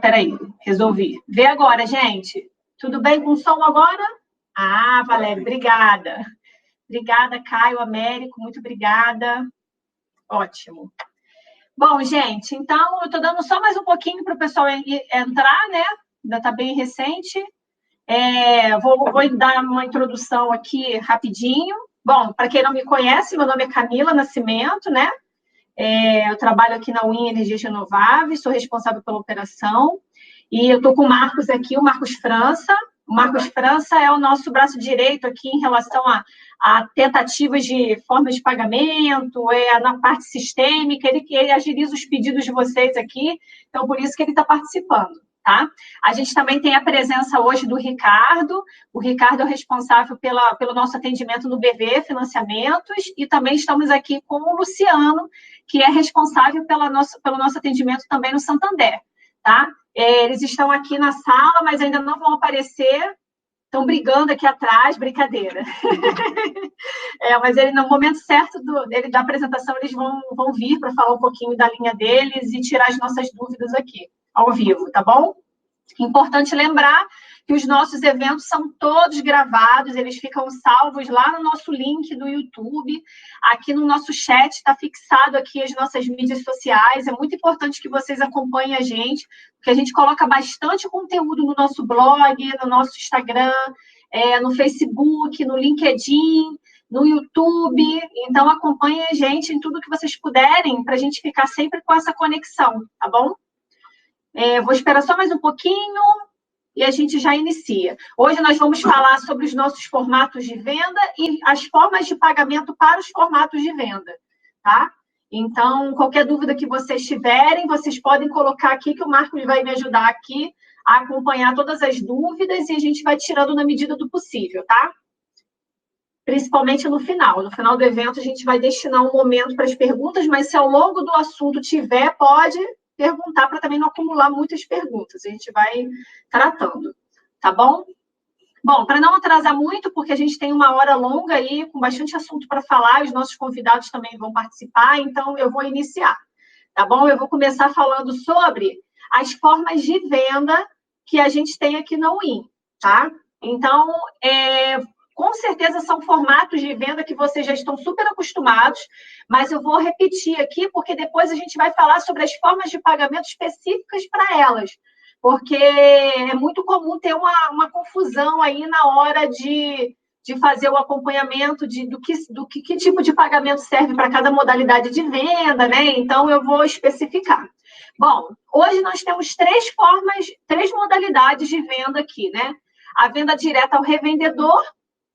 Peraí, resolvi. Vê agora, gente. Tudo bem com o som agora? Ah, Valéria, obrigada. Obrigada, Caio, Américo, muito obrigada. Ótimo. Bom, gente, então eu estou dando só mais um pouquinho para o pessoal entrar, né? Ainda está bem recente. Vou dar uma introdução aqui rapidinho. Bom, para quem não me conhece, meu nome é Camila Nascimento, né? Eu trabalho aqui na UIN Energias Renováveis, sou responsável pela operação. E eu estou com o Marcos aqui, o Marcos França. O Marcos França é o nosso braço direito aqui em relação a tentativas de formas de pagamento, na parte sistêmica, ele agiliza os pedidos de vocês aqui, então por isso que ele está participando, tá? A gente também tem a presença hoje do Ricardo. O Ricardo é o responsável pelo nosso atendimento no BV Financiamentos, e também estamos aqui com o Luciano, que é responsável pelo nosso atendimento também no Santander, tá? Eles estão aqui na sala, mas ainda não vão aparecer, estão brigando aqui atrás, brincadeira. Mas no momento certo da apresentação, eles vão vir para falar um pouquinho da linha deles e tirar as nossas dúvidas aqui, ao vivo, tá bom? Importante lembrar que os nossos eventos são todos gravados, eles ficam salvos lá no nosso link do YouTube, aqui no nosso chat está fixado aqui as nossas mídias sociais. É muito importante que vocês acompanhem a gente, porque a gente coloca bastante conteúdo no nosso blog, no nosso Instagram, no Facebook, no LinkedIn, no YouTube. Então, acompanhem a gente em tudo que vocês puderem, para a gente ficar sempre com essa conexão, tá bom? Vou esperar só mais um pouquinho e a gente já inicia. Hoje nós vamos falar sobre os nossos formatos de venda e as formas de pagamento para os formatos de venda, tá? Então, qualquer dúvida que vocês tiverem, vocês podem colocar aqui, que o Marcos vai me ajudar aqui a acompanhar todas as dúvidas e a gente vai tirando na medida do possível, tá? Principalmente no final. No final do evento, a gente vai destinar um momento para as perguntas, mas se ao longo do assunto tiver, pode perguntar, para também não acumular muitas perguntas. A gente vai tratando, tá bom? Bom, para não atrasar muito, porque a gente tem uma hora longa aí, com bastante assunto para falar, os nossos convidados também vão participar, então eu vou iniciar, tá bom? Eu vou começar falando sobre as formas de venda que a gente tem aqui na UIN, tá? Então, com certeza são formatos de venda que vocês já estão super acostumados, mas eu vou repetir aqui, porque depois a gente vai falar sobre as formas de pagamento específicas para elas, porque é muito comum ter uma confusão aí na hora de fazer o acompanhamento do que tipo de pagamento serve para cada modalidade de venda, né? Então, eu vou especificar. Bom, hoje nós temos três modalidades de venda aqui, né? A venda direta ao revendedor,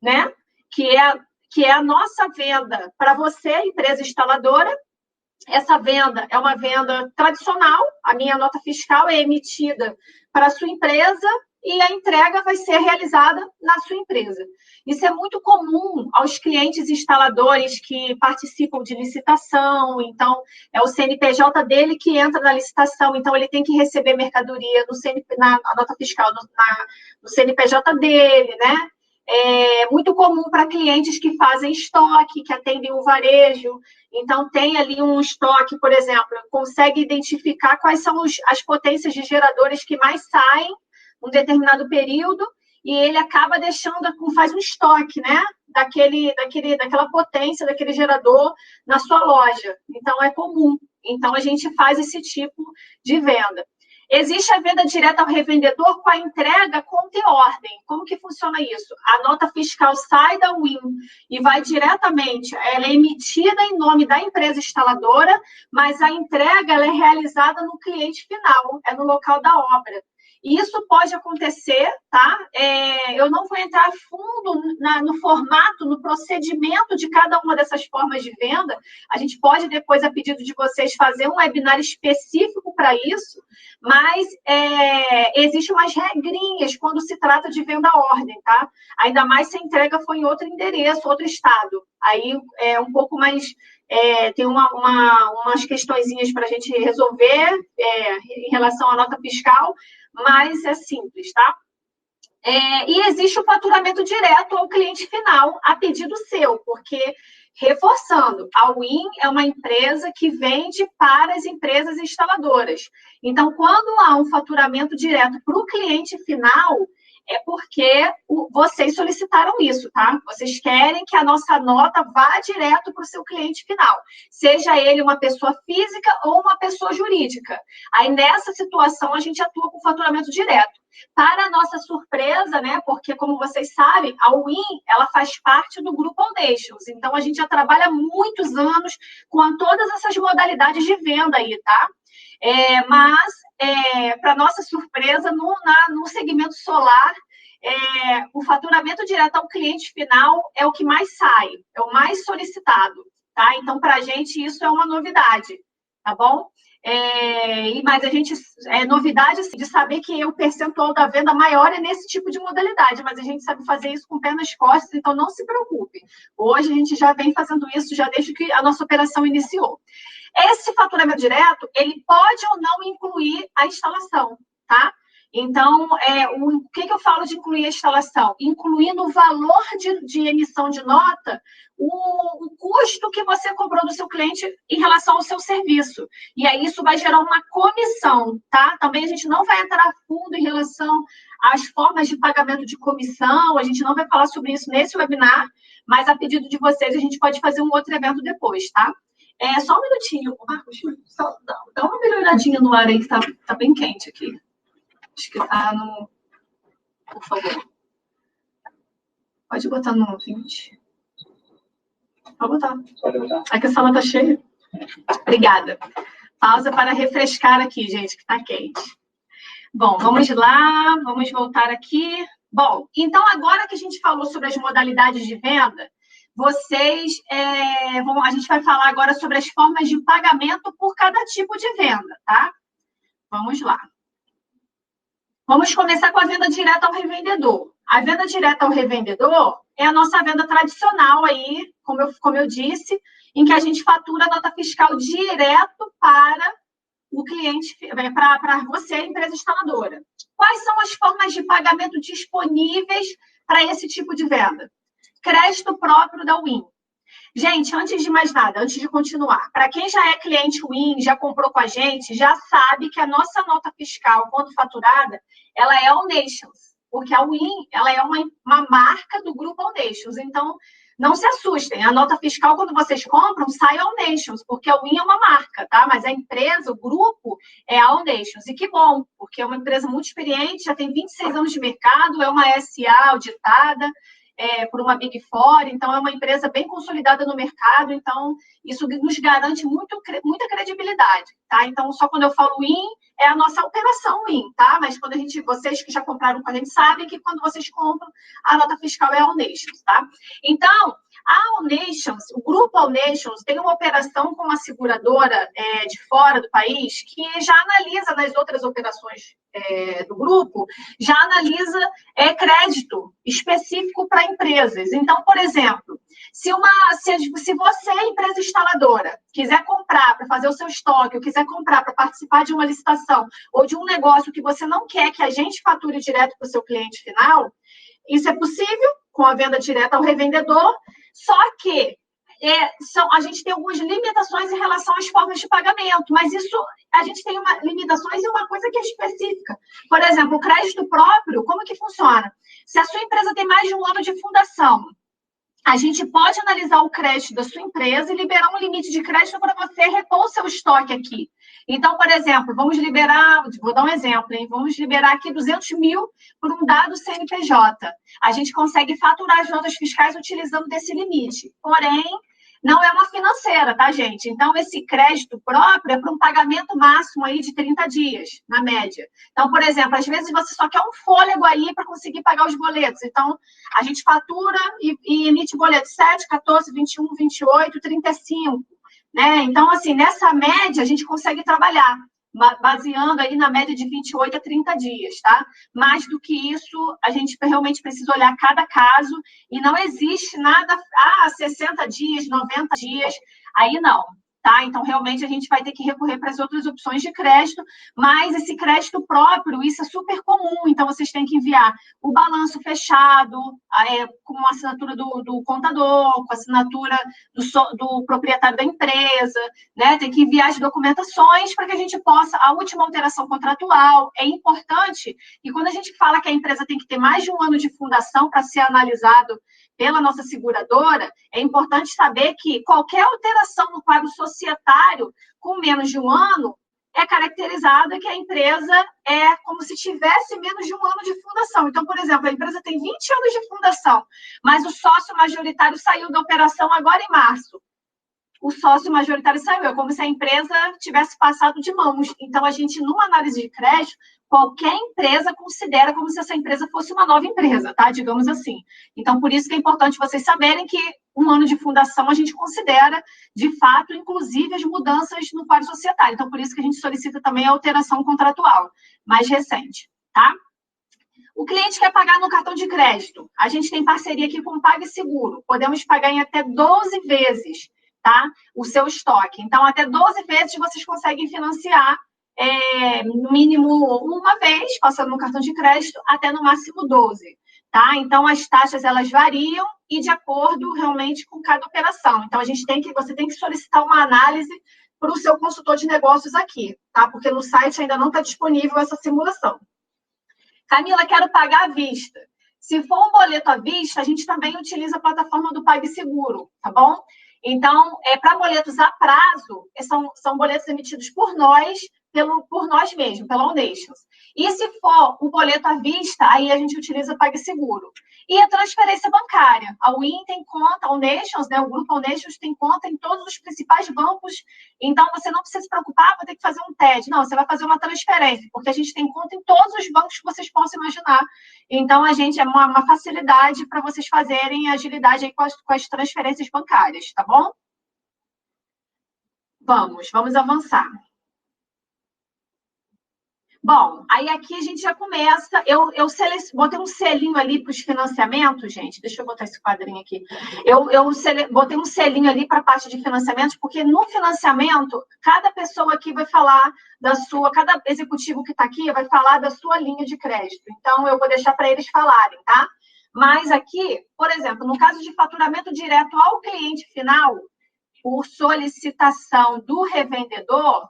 né? Que é a nossa venda para você, empresa instaladora. Essa venda é uma venda tradicional, a minha nota fiscal é emitida para a sua empresa e a entrega vai ser realizada na sua empresa. Isso é muito comum aos clientes instaladores que participam de licitação, então é o CNPJ dele que entra na licitação, então ele tem que receber mercadoria na nota fiscal, no CNPJ dele, né? É muito comum para clientes que fazem estoque, que atendem o varejo. Então, tem ali um estoque, por exemplo, consegue identificar quais são as potências de geradores que mais saem num determinado período e ele acaba faz um estoque, né? Daquela potência, daquele gerador na sua loja. Então, é comum. Então, a gente faz esse tipo de venda. Existe a venda direta ao revendedor com a entrega com ordem. Como que funciona isso? A nota fiscal sai da UIN e vai diretamente, ela é emitida em nome da empresa instaladora, mas a entrega ela é realizada no cliente final, no local da obra. Isso pode acontecer, tá? Eu não vou entrar a fundo no formato, no procedimento de cada uma dessas formas de venda. A gente pode depois, a pedido de vocês, fazer um webinar específico para isso, mas existem umas regrinhas quando se trata de venda à ordem, tá? Ainda mais se a entrega for em outro endereço, outro estado. Aí é um pouco mais... tem umas questõezinhas para a gente resolver em relação à nota fiscal, mas é simples, tá? E existe o faturamento direto ao cliente final, a pedido seu, porque Reforçando, a Win é uma empresa que vende para as empresas instaladoras. Então, quando há um faturamento direto para o cliente final, é porque vocês solicitaram isso, tá? Vocês querem que a nossa nota vá direto para o seu cliente final, seja ele uma pessoa física ou uma pessoa jurídica. Aí, nessa situação, a gente atua com faturamento direto. Para a nossa surpresa, né? Porque, como vocês sabem, a Win, ela faz parte do Grupo Audacious. Então, a gente já trabalha há muitos anos com todas essas modalidades de venda aí, tá? Mas, para nossa surpresa, no segmento solar, o faturamento direto ao cliente final é o que mais sai, é o mais solicitado, tá? Então, para a gente, isso é uma novidade, tá bom? Mas a gente, novidade assim, de saber que o percentual da venda maior é nesse tipo de modalidade, mas a gente sabe fazer isso com o pé nas costas, então não se preocupe. Hoje a gente já vem fazendo isso já desde que a nossa operação iniciou. Esse faturamento direto, ele pode ou não incluir a instalação, tá? Então, o que eu falo de incluir a instalação? Incluir no valor de emissão de nota o custo que você cobrou do seu cliente em relação ao seu serviço. E aí isso vai gerar uma comissão, tá? Também a gente não vai entrar a fundo em relação às formas de pagamento de comissão, a gente não vai falar sobre isso nesse webinar, mas a pedido de vocês a gente pode fazer um outro evento depois, tá? Só um minutinho, Marcos, só dá uma melhoradinha no ar aí que tá bem quente aqui. Acho que tá no... Por favor. Pode botar no 20. Pode botar. É que a sala tá cheia. Obrigada. Pausa para refrescar aqui, gente, que tá quente. Bom, vamos lá. Vamos voltar aqui. Bom, então agora que a gente falou sobre as modalidades de venda, a gente vai falar agora sobre as formas de pagamento por cada tipo de venda, tá? Vamos lá. Vamos começar com a venda direta ao revendedor. A venda direta ao revendedor é a nossa venda tradicional aí, como eu disse, em que a gente fatura a nota fiscal direto para o cliente, para você, empresa instaladora. Quais são as formas de pagamento disponíveis para esse tipo de venda? Crédito próprio da Win. Gente, antes de mais nada, antes de continuar, para quem já é cliente Win, já comprou com a gente, já sabe que a nossa nota fiscal, quando faturada, ela é Audacious, porque a Win, ela é uma marca do grupo Audacious. Então, não se assustem, a nota fiscal, quando vocês compram, sai Audacious, porque a Win é uma marca, tá? Mas a empresa, o grupo, é a Audacious. E que bom, porque é uma empresa muito experiente, já tem 26 anos de mercado, é uma SA auditada, por uma Big Four, então é uma empresa bem consolidada no mercado, então isso nos garante muita credibilidade, tá? Então, só quando eu falo Win, é a nossa operação Win, tá? Mas quando vocês que já compraram com a gente sabem que quando vocês compram, a nota fiscal é a Audacious, tá? Então, a Audacious, o grupo Audacious tem uma operação com uma seguradora de fora do país que já analisa nas outras operações do grupo, já analisa crédito específico para empresas. Então, por exemplo, se você, empresa instaladora, quiser comprar para fazer o seu estoque, ou quiser comprar para participar de uma licitação, ou de um negócio que você não quer que a gente fature direto para o seu cliente final, isso é possível com a venda direta ao revendedor, só que a gente tem algumas limitações em relação às formas de pagamento, mas isso a gente tem limitações e uma coisa que é específica. Por exemplo, o crédito próprio, como que funciona? Se a sua empresa tem mais de um ano de fundação, a gente pode analisar o crédito da sua empresa e liberar um limite de crédito para você repor o seu estoque aqui. Então, por exemplo, vamos liberar, vou dar um exemplo, hein? Vamos liberar aqui 200 mil por um dado CNPJ. A gente consegue faturar as notas fiscais utilizando desse limite. Porém, não é uma financeira, tá, gente? Então, esse crédito próprio é para um pagamento máximo aí de 30 dias, na média. Então, por exemplo, às vezes você só quer um fôlego aí para conseguir pagar os boletos. Então, a gente fatura e emite boleto 7, 14, 21, 28, 35, né? Então, assim, nessa média, a gente consegue trabalhar, baseando aí na média de 28 a 30 dias, tá? Mais do que isso, a gente realmente precisa olhar cada caso e não existe nada, 60 dias, 90 dias, aí não, tá? Então, realmente, a gente vai ter que recorrer para as outras opções de crédito, mas esse crédito próprio, isso é super comum, então vocês têm que enviar o balanço fechado, com a assinatura do contador, com a assinatura do proprietário da empresa, né? Tem que enviar as documentações para que a gente possa, a última alteração contratual, é importante, e quando a gente fala que a empresa tem que ter mais de um ano de fundação para ser analisado pela nossa seguradora, é importante saber que qualquer alteração no quadro societário com menos de um ano é caracterizada que a empresa é como se tivesse menos de um ano de fundação. Então, por exemplo, a empresa tem 20 anos de fundação, mas o sócio majoritário saiu da operação agora em março. O sócio majoritário saiu, é como se a empresa tivesse passado de mãos. Então, a gente, numa análise de crédito, qualquer empresa considera como se essa empresa fosse uma nova empresa, tá? Digamos assim. Então, por isso que é importante vocês saberem que um ano de fundação a gente considera, de fato, inclusive as mudanças no quadro societário. Então, por isso que a gente solicita também a alteração contratual mais recente, tá? O cliente quer pagar no cartão de crédito. A gente tem parceria aqui com o PagSeguro. Podemos pagar em até 12 vezes, tá? O seu estoque. Então, até 12 vezes vocês conseguem financiar, no mínimo uma vez, passando no cartão de crédito, até no máximo 12, tá? Então, as taxas, elas variam e de acordo realmente com cada operação. Então, você tem que solicitar uma análise para o seu consultor de negócios aqui, tá? Porque no site ainda não está disponível essa simulação. Camila, quero pagar à vista. Se for um boleto à vista, a gente também utiliza a plataforma do PagSeguro, tá bom? Então, para boletos a prazo, são boletos emitidos por nós mesmos, pela Onations. E se for um boleto à vista, aí a gente utiliza o PagSeguro. E a transferência bancária. A Win tem conta, a Onations, né, o grupo Onations tem conta em todos os principais bancos. Então, você não precisa se preocupar, vou ter que fazer um TED. Não, você vai fazer uma transferência, porque a gente tem conta em todos os bancos que vocês possam imaginar. Então, a gente é uma facilidade para vocês fazerem agilidade aí com as transferências bancárias, tá bom? Vamos avançar. Bom, aí aqui a gente já começa. Eu botei um selinho ali para os financiamentos, gente. Deixa eu botar esse quadrinho aqui. Botei um selinho ali para a parte de financiamentos, porque no financiamento, cada pessoa aqui vai falar cada executivo que está aqui vai falar da sua linha de crédito. Então, eu vou deixar para eles falarem, tá? Mas aqui, por exemplo, no caso de faturamento direto ao cliente final, por solicitação do revendedor.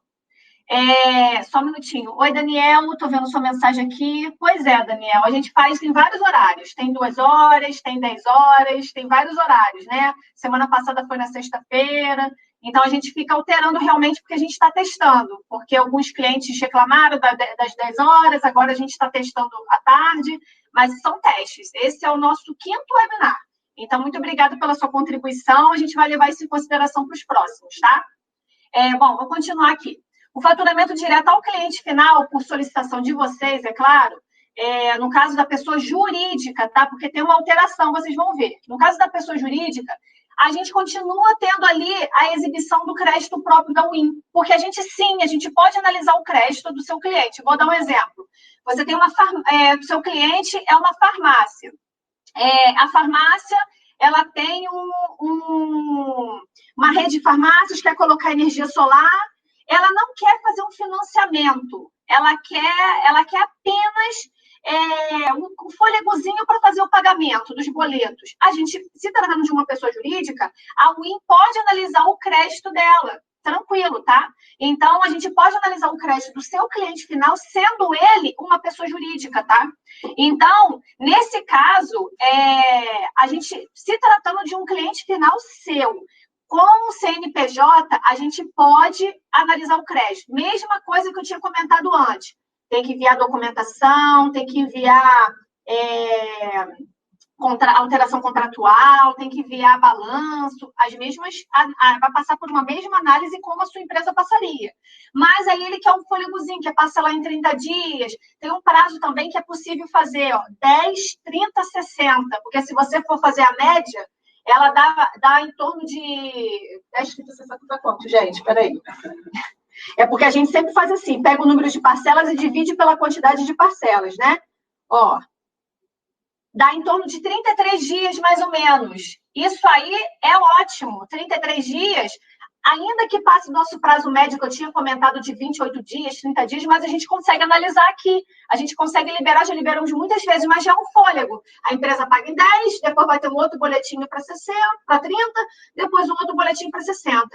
Só um minutinho. Oi, Daniel, estou vendo sua mensagem aqui. Pois é, Daniel, a gente faz em vários horários. Tem 2 horas, tem 10 horas, tem vários horários, né? Semana passada foi na sexta-feira. Então, a gente fica alterando realmente porque a gente está testando. Porque alguns clientes reclamaram das 10 horas, agora a gente está testando à tarde, mas são testes. Esse é o nosso 5º webinar. Então, muito obrigada pela sua contribuição. A gente vai levar isso em consideração para os próximos, tá? Bom, vou continuar aqui. O faturamento direto ao cliente final, por solicitação de vocês, é claro, no caso da pessoa jurídica, tá? Porque tem uma alteração, vocês vão ver. No caso da pessoa jurídica, a gente continua tendo ali a exibição do crédito próprio da Win, porque a gente pode analisar o crédito do seu cliente. Vou dar um exemplo. Você tem o seu cliente é uma farmácia. A farmácia, ela tem uma rede de farmácias, quer colocar energia solar. Ela não quer fazer um financiamento, ela quer apenas um fôlegozinho para fazer o pagamento dos boletos. A gente, se tratando de uma pessoa jurídica, a Win pode analisar o crédito dela, tranquilo, tá? Então, a gente pode analisar o crédito do seu cliente final, sendo ele uma pessoa jurídica, tá? Então, nesse caso, a gente, se tratando de um cliente final seu, com o CNPJ, a gente pode analisar o crédito. Mesma coisa que eu tinha comentado antes. Tem que enviar documentação, tem que enviar alteração contratual, tem que enviar balanço, as mesmas, vai passar por uma mesma análise como a sua empresa passaria. Mas aí ele quer um fôlegozinho, quer parcelar em 30 dias, tem um prazo também que é possível fazer, 10, 30, 60, porque se você for fazer a média, ela dá em torno de 10, 30, 60 para quanto, gente? Peraí. É porque a gente sempre faz assim, pega o número de parcelas e divide pela quantidade de parcelas, né? Dá em torno de 33 dias, mais ou menos. Isso aí é ótimo. 33 dias, ainda que passe o nosso prazo médio, que eu tinha comentado de 28 dias, 30 dias, mas a gente consegue analisar aqui, a gente consegue liberar, já liberamos muitas vezes, mas já é um fôlego. A empresa paga em 10, depois vai ter um outro boletim para 60, para 30, depois um outro boletim para 60.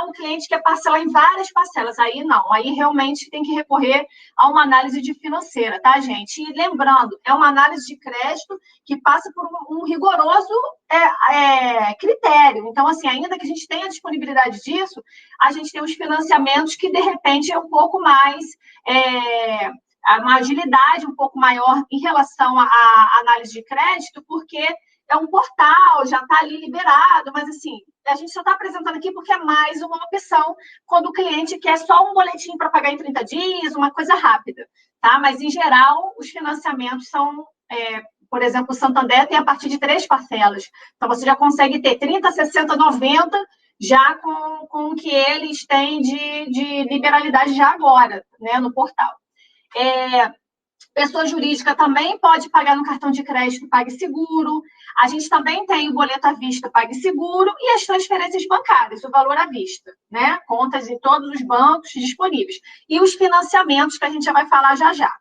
Um cliente quer parcelar em várias parcelas, aí não, aí realmente tem que recorrer a uma análise de financeira, tá, gente? E lembrando, é uma análise de crédito que passa por um rigoroso critério. Então, assim, ainda que a gente tenha disponibilidade disso, a gente tem os financiamentos que, de repente, é um pouco mais... uma agilidade um pouco maior em relação à análise de crédito, porque é um portal, já está ali liberado, mas, assim, a gente só está apresentando aqui porque é mais uma opção quando o cliente quer só um boletim para pagar em 30 dias, uma coisa rápida, tá? Mas, em geral, os financiamentos são... por exemplo, o Santander tem a partir de 3 parcelas. Então, você já consegue ter 30, 60, 90, já com o que eles têm de liberalidade já agora, né, no portal. Pessoa jurídica também pode pagar no cartão de crédito PagSeguro. A gente também tem o boleto à vista PagSeguro e as transferências bancárias, o valor à vista, né? Contas em todos os bancos disponíveis. E os financiamentos, que a gente já vai falar já já.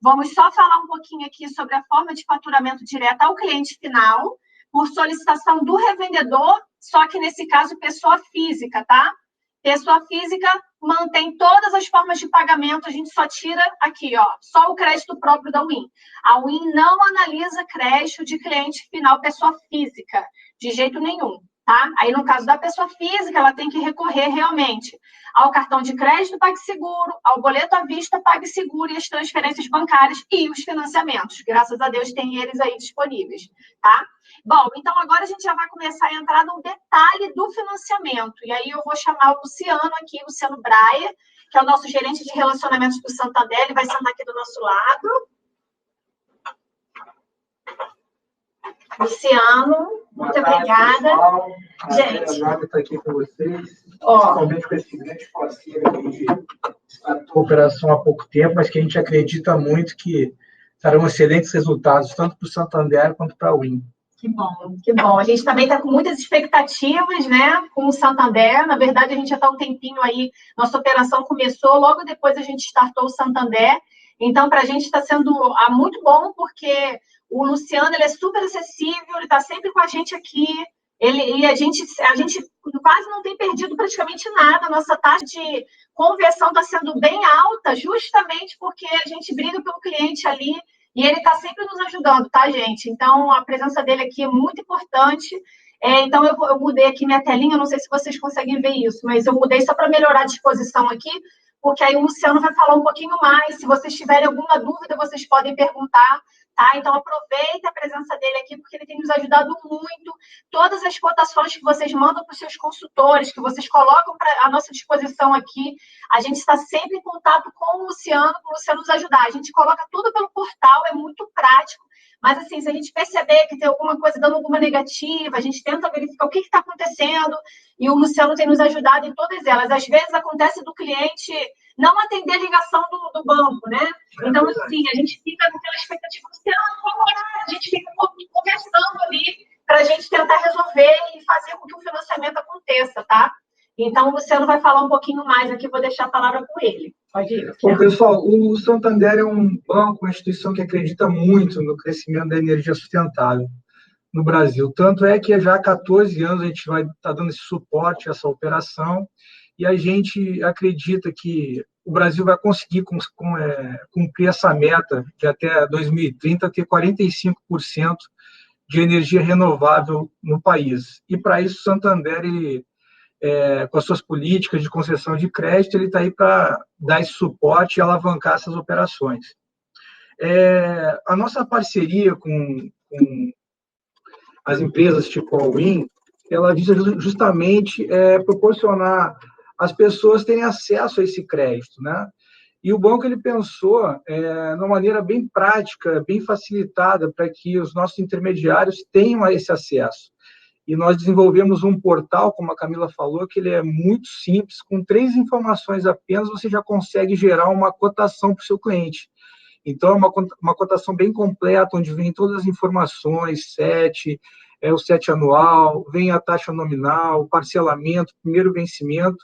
Vamos só falar um pouquinho aqui sobre a forma de faturamento direto ao cliente final, por solicitação do revendedor, só que nesse caso, pessoa física, tá? Pessoa física mantém todas as formas de pagamento, a gente só tira aqui, ó, só o crédito próprio da Win. A Win não analisa crédito de cliente final, pessoa física, de jeito nenhum, tá? Aí, no caso da pessoa física, ela tem que recorrer realmente ao cartão de crédito PagSeguro, ao boleto à vista PagSeguro e as transferências bancárias e os financiamentos. Graças a Deus tem eles aí disponíveis, tá? Bom, então agora a gente já vai começar a entrar no detalhe do financiamento. E aí eu vou chamar o Luciano aqui, Luciano Braia, que é o nosso gerente de relacionamentos do Santander, ele vai sentar aqui do nosso lado. Luciano, muito obrigada. Pessoal. Gente, Nada está aqui com vocês, principalmente com esse grande parceiro que a gente startou a operação há pouco tempo, mas que a gente acredita muito que terão excelentes resultados, tanto para o Santander quanto para a Win. Que bom, que bom. A gente também está com muitas expectativas, né, com o Santander. Na verdade, a gente já está um tempinho aí, nossa operação começou, logo depois a gente startou o Santander. Então, para a gente está sendo muito bom, porque o Luciano, ele é super acessível, ele está sempre com a gente aqui, e a gente quase não tem perdido praticamente nada. A nossa taxa de conversão está sendo bem alta, justamente porque a gente briga pelo cliente ali, e ele está sempre nos ajudando, tá, gente? Então, a presença dele aqui é muito importante. Então, eu mudei aqui minha telinha, não sei se vocês conseguem ver isso, mas eu mudei só para melhorar a disposição aqui, porque aí o Luciano vai falar um pouquinho mais. Se vocês tiverem alguma dúvida, vocês podem perguntar, tá? Então, aproveita a presença dele aqui, porque ele tem nos ajudado muito. Todas as cotações que vocês mandam para os seus consultores, que vocês colocam à nossa disposição aqui, a gente está sempre em contato com o Luciano nos ajudar. A gente coloca tudo pelo portal, é muito prático. Mas, assim, se a gente perceber que tem alguma coisa dando alguma negativa, a gente tenta verificar o que está acontecendo, e o Luciano tem nos ajudado em todas elas. Às vezes, acontece do cliente não atender a ligação do banco, né? Então, assim, a gente fica naquela expectativa, Luciano, qual horário? A gente fica conversando ali para a gente tentar resolver e fazer com que o financiamento aconteça, tá? Então, o Luciano vai falar um pouquinho mais aqui, vou deixar a palavra com ele. Pode ir. Bom, pessoal, o Santander é um banco, uma instituição que acredita muito no crescimento da energia sustentável no Brasil. Tanto é que já há 14 anos a gente vai estar dando esse suporte a essa operação, e a gente acredita que o Brasil vai conseguir cumprir essa meta de até 2030 ter 45% de energia renovável no país. E para isso o Santander, com as suas políticas de concessão de crédito, ele está aí para dar esse suporte e alavancar essas operações. A nossa parceria com as empresas tipo a Win, ela visa justamente proporcionar as pessoas terem acesso a esse crédito, né? E o banco, ele pensou de uma maneira bem prática, bem facilitada, para que os nossos intermediários tenham esse acesso. E nós desenvolvemos um portal, como a Camila falou, que ele é muito simples, com 3 informações apenas, você já consegue gerar uma cotação para o seu cliente. Então, é uma cotação bem completa, onde vem todas as informações, o CET anual, vem a taxa nominal, parcelamento, primeiro vencimento,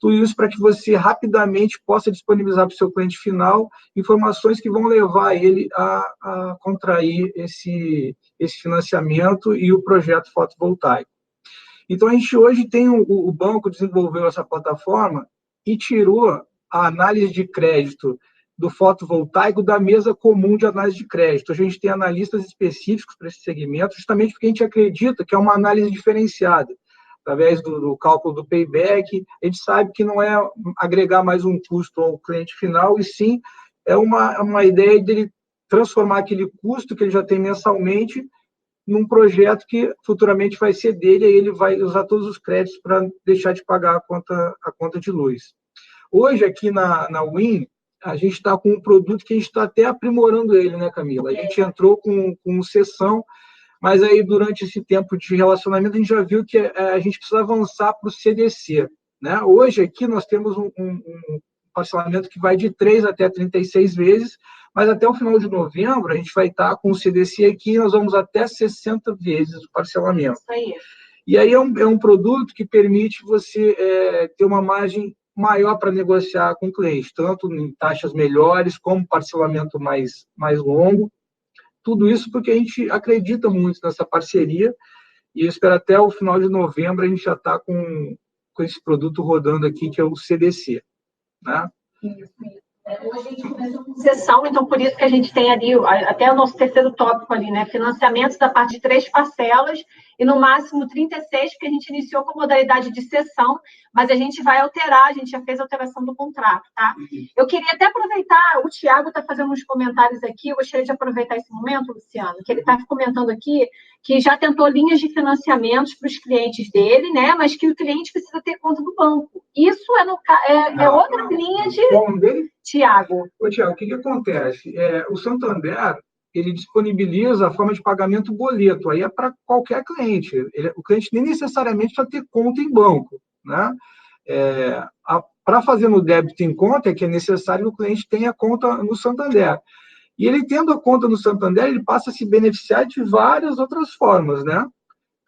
tudo isso para que você rapidamente possa disponibilizar para o seu cliente final informações que vão levar ele a contrair esse financiamento e o projeto fotovoltaico. Então, a gente hoje tem o banco desenvolveu essa plataforma e tirou a análise de crédito do fotovoltaico da mesa comum de análise de crédito. A gente tem analistas específicos para esse segmento, justamente porque a gente acredita que é uma análise diferenciada. Através do cálculo do payback, a gente sabe que não é agregar mais um custo ao cliente final, e sim é uma ideia dele transformar aquele custo que ele já tem mensalmente num projeto que futuramente vai ser dele, e ele vai usar todos os créditos para deixar de pagar a conta de luz. Hoje, aqui na Win, a gente está com um produto que a gente está até aprimorando ele, né, Camila? A gente entrou com sessão, mas aí, durante esse tempo de relacionamento, a gente já viu que a gente precisa avançar para o CDC. Né? Hoje, aqui, nós temos um parcelamento que vai de 3 até 36 vezes, mas até o final de novembro, a gente vai estar com o CDC aqui e nós vamos até 60 vezes o parcelamento. Isso aí. E aí é um produto que permite você ter uma margem maior para negociar com o cliente, tanto em taxas melhores, como parcelamento mais longo. Tudo isso porque a gente acredita muito nessa parceria e eu espero até o final de novembro a gente já está com esse produto rodando aqui, que é o CDC. Né? Isso. Hoje a gente começou com sessão, então por isso que a gente tem ali, até o nosso terceiro tópico ali, né? Financiamentos da parte de 3 parcelas e no máximo 36, porque a gente iniciou com modalidade de sessão, mas a gente vai alterar, a gente já fez a alteração do contrato, tá? Eu queria até aproveitar, o Thiago está fazendo uns comentários aqui, eu gostaria de aproveitar esse momento, Luciano, que ele está comentando aqui que já tentou linhas de financiamentos para os clientes dele, né? Mas que o cliente precisa ter conta do banco. Isso é outra linha de... Tiago. Ô, Tiago, o que acontece? O Santander, ele disponibiliza a forma de pagamento boleto, aí é para qualquer cliente. O cliente nem necessariamente precisa ter conta em banco. Né? Para fazer no débito em conta, é que é necessário que o cliente tenha conta no Santander. E ele tendo a conta no Santander, ele passa a se beneficiar de várias outras formas, né?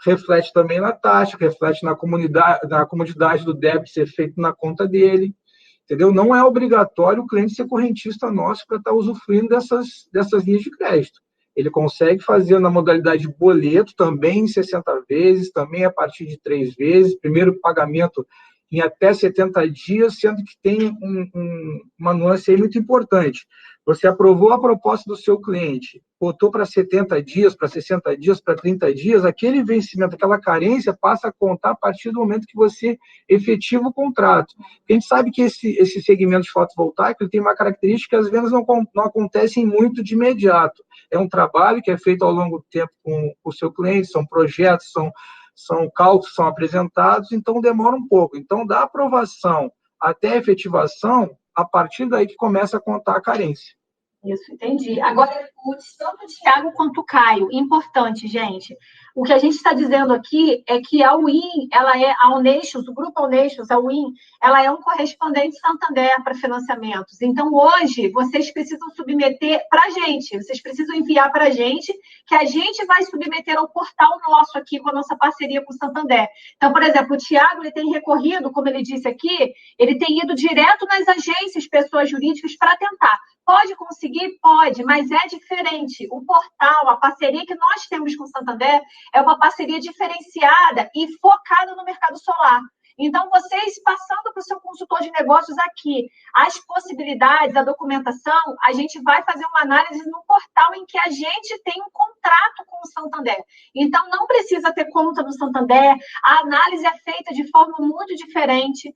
Reflete também na taxa, reflete na comodidade do débito ser feito na conta dele. Entendeu? Não é obrigatório o cliente ser correntista nosso para estar usufruindo dessas linhas de crédito. Ele consegue fazer na modalidade de boleto, também em 60 vezes, também a partir de 3 vezes, primeiro pagamento em até 70 dias, sendo que tem uma nuance aí muito importante. Você aprovou a proposta do seu cliente, botou para 70 dias, para 60 dias, para 30 dias, aquele vencimento, aquela carência passa a contar a partir do momento que você efetiva o contrato. A gente sabe que esse segmento de fotovoltaico ele tem uma característica que as vendas não acontecem muito de imediato. É um trabalho que é feito ao longo do tempo com o seu cliente, são projetos, são cálculos, são apresentados, então demora um pouco. Então, da aprovação até a efetivação, a partir daí que começa a contar a carência. Isso, entendi. Agora, tanto o Thiago quanto o Caio, importante, gente. O que a gente está dizendo aqui é que a Win, a Uneixos, o grupo Uneixos, a Win, ela é um correspondente Santander para financiamentos. Então, hoje, vocês precisam submeter para a gente, vocês precisam enviar para a gente, que a gente vai submeter ao portal nosso aqui, com a nossa parceria com o Santander. Então, por exemplo, o Thiago, ele tem recorrido, como ele disse aqui, ele tem ido direto nas agências, pessoas jurídicas, para tentar. Pode conseguir? Pode, mas é diferente. O portal, a parceria que nós temos com o Santander é uma parceria diferenciada e focada no mercado solar. Então, vocês passando para o seu consultor de negócios aqui, as possibilidades, a documentação, a gente vai fazer uma análise no portal em que a gente tem um contrato com o Santander. Então, não precisa ter conta no Santander, a análise é feita de forma muito diferente.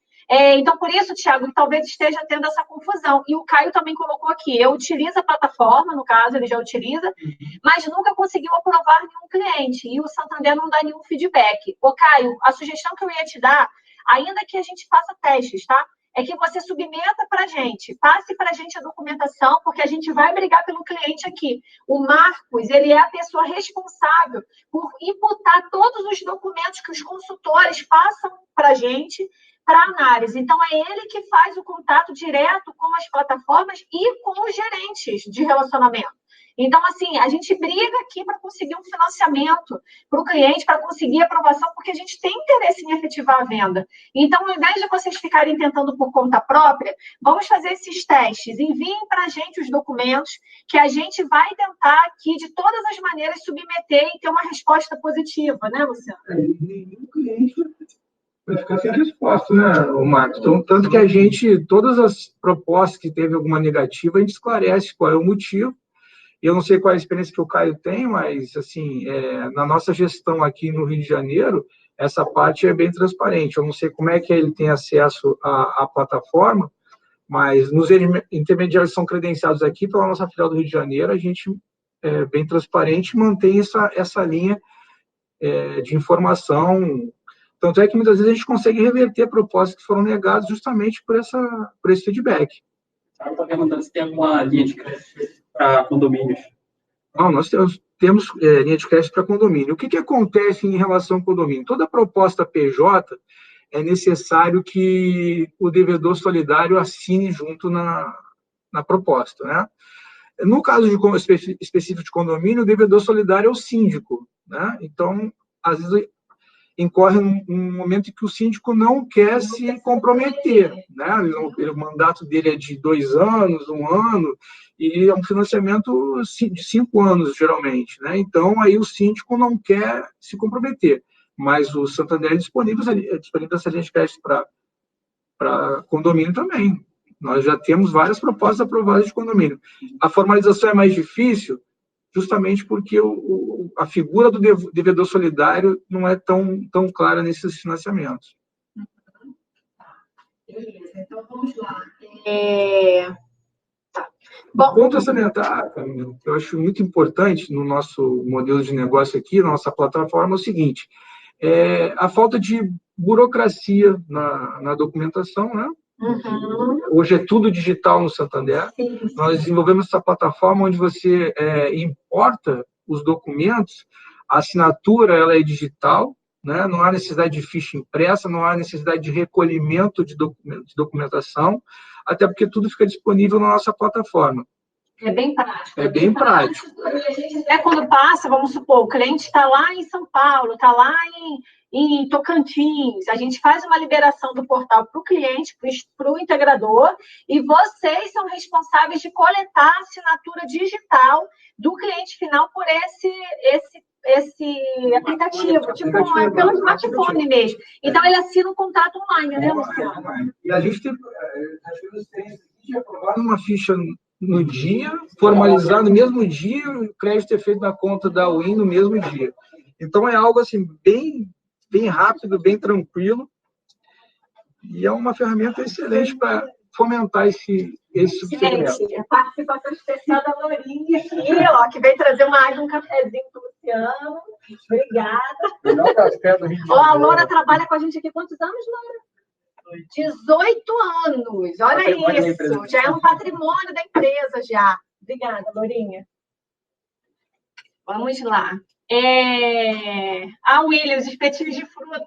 Então, por isso, Thiago, talvez esteja tendo essa confusão. E o Caio também colocou aqui, eu utilizo a plataforma, no caso, ele já utiliza, mas nunca conseguiu aprovar nenhum cliente. E o Santander não dá nenhum feedback. Ô, Caio, a sugestão que eu ia te dar, ainda que a gente faça testes, tá? É que você submeta para a gente, passe para a gente a documentação, porque a gente vai brigar pelo cliente aqui. O Marcos, ele é a pessoa responsável por imputar todos os documentos que os consultores passam para a gente, para análise. Então, é ele que faz o contato direto com as plataformas e com os gerentes de relacionamento. Então, assim, a gente briga aqui para conseguir um financiamento para o cliente, para conseguir aprovação, porque a gente tem interesse em efetivar a venda. Então, ao invés de vocês ficarem tentando por conta própria, vamos fazer esses testes. Enviem para a gente os documentos que a gente vai tentar aqui, de todas as maneiras, submeter e ter uma resposta positiva, né, Luciano? Nenhum cliente vai ficar sem resposta, né, Marcos? Então, tanto que a gente, todas as propostas que teve alguma negativa, a gente esclarece qual é o motivo. Eu não sei qual é a experiência que o Caio tem, mas, assim, na nossa gestão aqui no Rio de Janeiro, essa parte é bem transparente. Eu não sei como é que ele tem acesso à plataforma, mas nos intermediários que são credenciados aqui pela nossa filial do Rio de Janeiro, a gente é bem transparente e mantém essa linha de informação. Tanto é que muitas vezes a gente consegue reverter propostas que foram negadas justamente por esse feedback. Eu estou perguntando se tem alguma linha de crédito para condomínios. Não, nós temos linha de crédito para condomínio. O que acontece em relação ao condomínio? Toda proposta PJ é necessário que o devedor solidário assine junto na proposta, né? No caso específico de condomínio, o devedor solidário é o síndico, né? Então, às vezes, incorre um momento em que o síndico não quer se comprometer, né? O mandato dele é de 2 anos, 1 ano, e é um financiamento de 5 anos, geralmente, né? Então, aí o síndico não quer se comprometer, mas o Santander é disponível essa linha de crédito para condomínio também. Nós já temos várias propostas aprovadas de condomínio. A formalização é mais difícil, justamente porque a figura do devedor solidário não é tão clara nesses financiamentos. Beleza, então vamos lá. Bom, ponto a salientar, Camila, que eu acho muito importante no nosso modelo de negócio aqui, na nossa plataforma, é o seguinte: a falta de burocracia na documentação, né? Uhum. Hoje é tudo digital no Santander. Sim. Nós desenvolvemos essa plataforma onde você importa os documentos, a assinatura ela é digital, né? Não há necessidade de ficha impressa, não há necessidade de recolhimento de documentação, até porque tudo fica disponível na nossa plataforma. É bem prático. É bem prático. E a gente, até quando passa, vamos supor, o cliente está lá em São Paulo, está lá em Tocantins, a gente faz uma liberação do portal para o cliente, para o integrador, e vocês são responsáveis de coletar a assinatura digital do cliente final por esse aplicativo, pelo smartphone mesmo. Então, ele assina um contrato online, né, Luciano? E a gente tem aprovado uma ficha no dia, formalizar no mesmo dia, o crédito é feito na conta da UIN no mesmo dia. Então, é algo assim, bem rápido, bem tranquilo, e é uma ferramenta excelente para fomentar esse subsegmento. Gente, a participação especial da Lourinha aqui, ó, que veio trazer uma água, um cafezinho para o Luciano. Obrigada. Ó, a Loura trabalha com a gente aqui quantos anos, Loura? 18 anos, olha isso, já é um patrimônio da empresa já. Obrigada, Lourinha. Vamos lá. William, os espetinhos de fruta.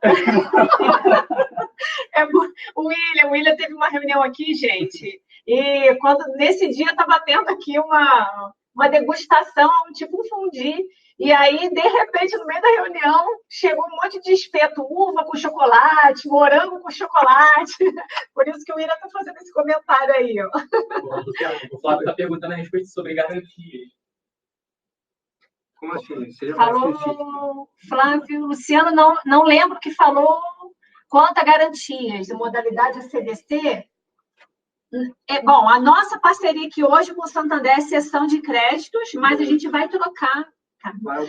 O William teve uma reunião aqui, gente, e nesse dia estava tendo aqui uma degustação, tipo um fundi. E aí, de repente, no meio da reunião, chegou um monte de espeto, uva com chocolate, morango com chocolate. Por isso que o Ira está fazendo esse comentário aí. Ó. O Flávio está perguntando a respeito sobre garantias. Como assim? Seria falou, Flávio, Luciano, não lembro que falou quanto a garantias, de modalidade CDC. Bom, a nossa parceria aqui hoje com o Santander é sessão de créditos, mas a gente vai trocar.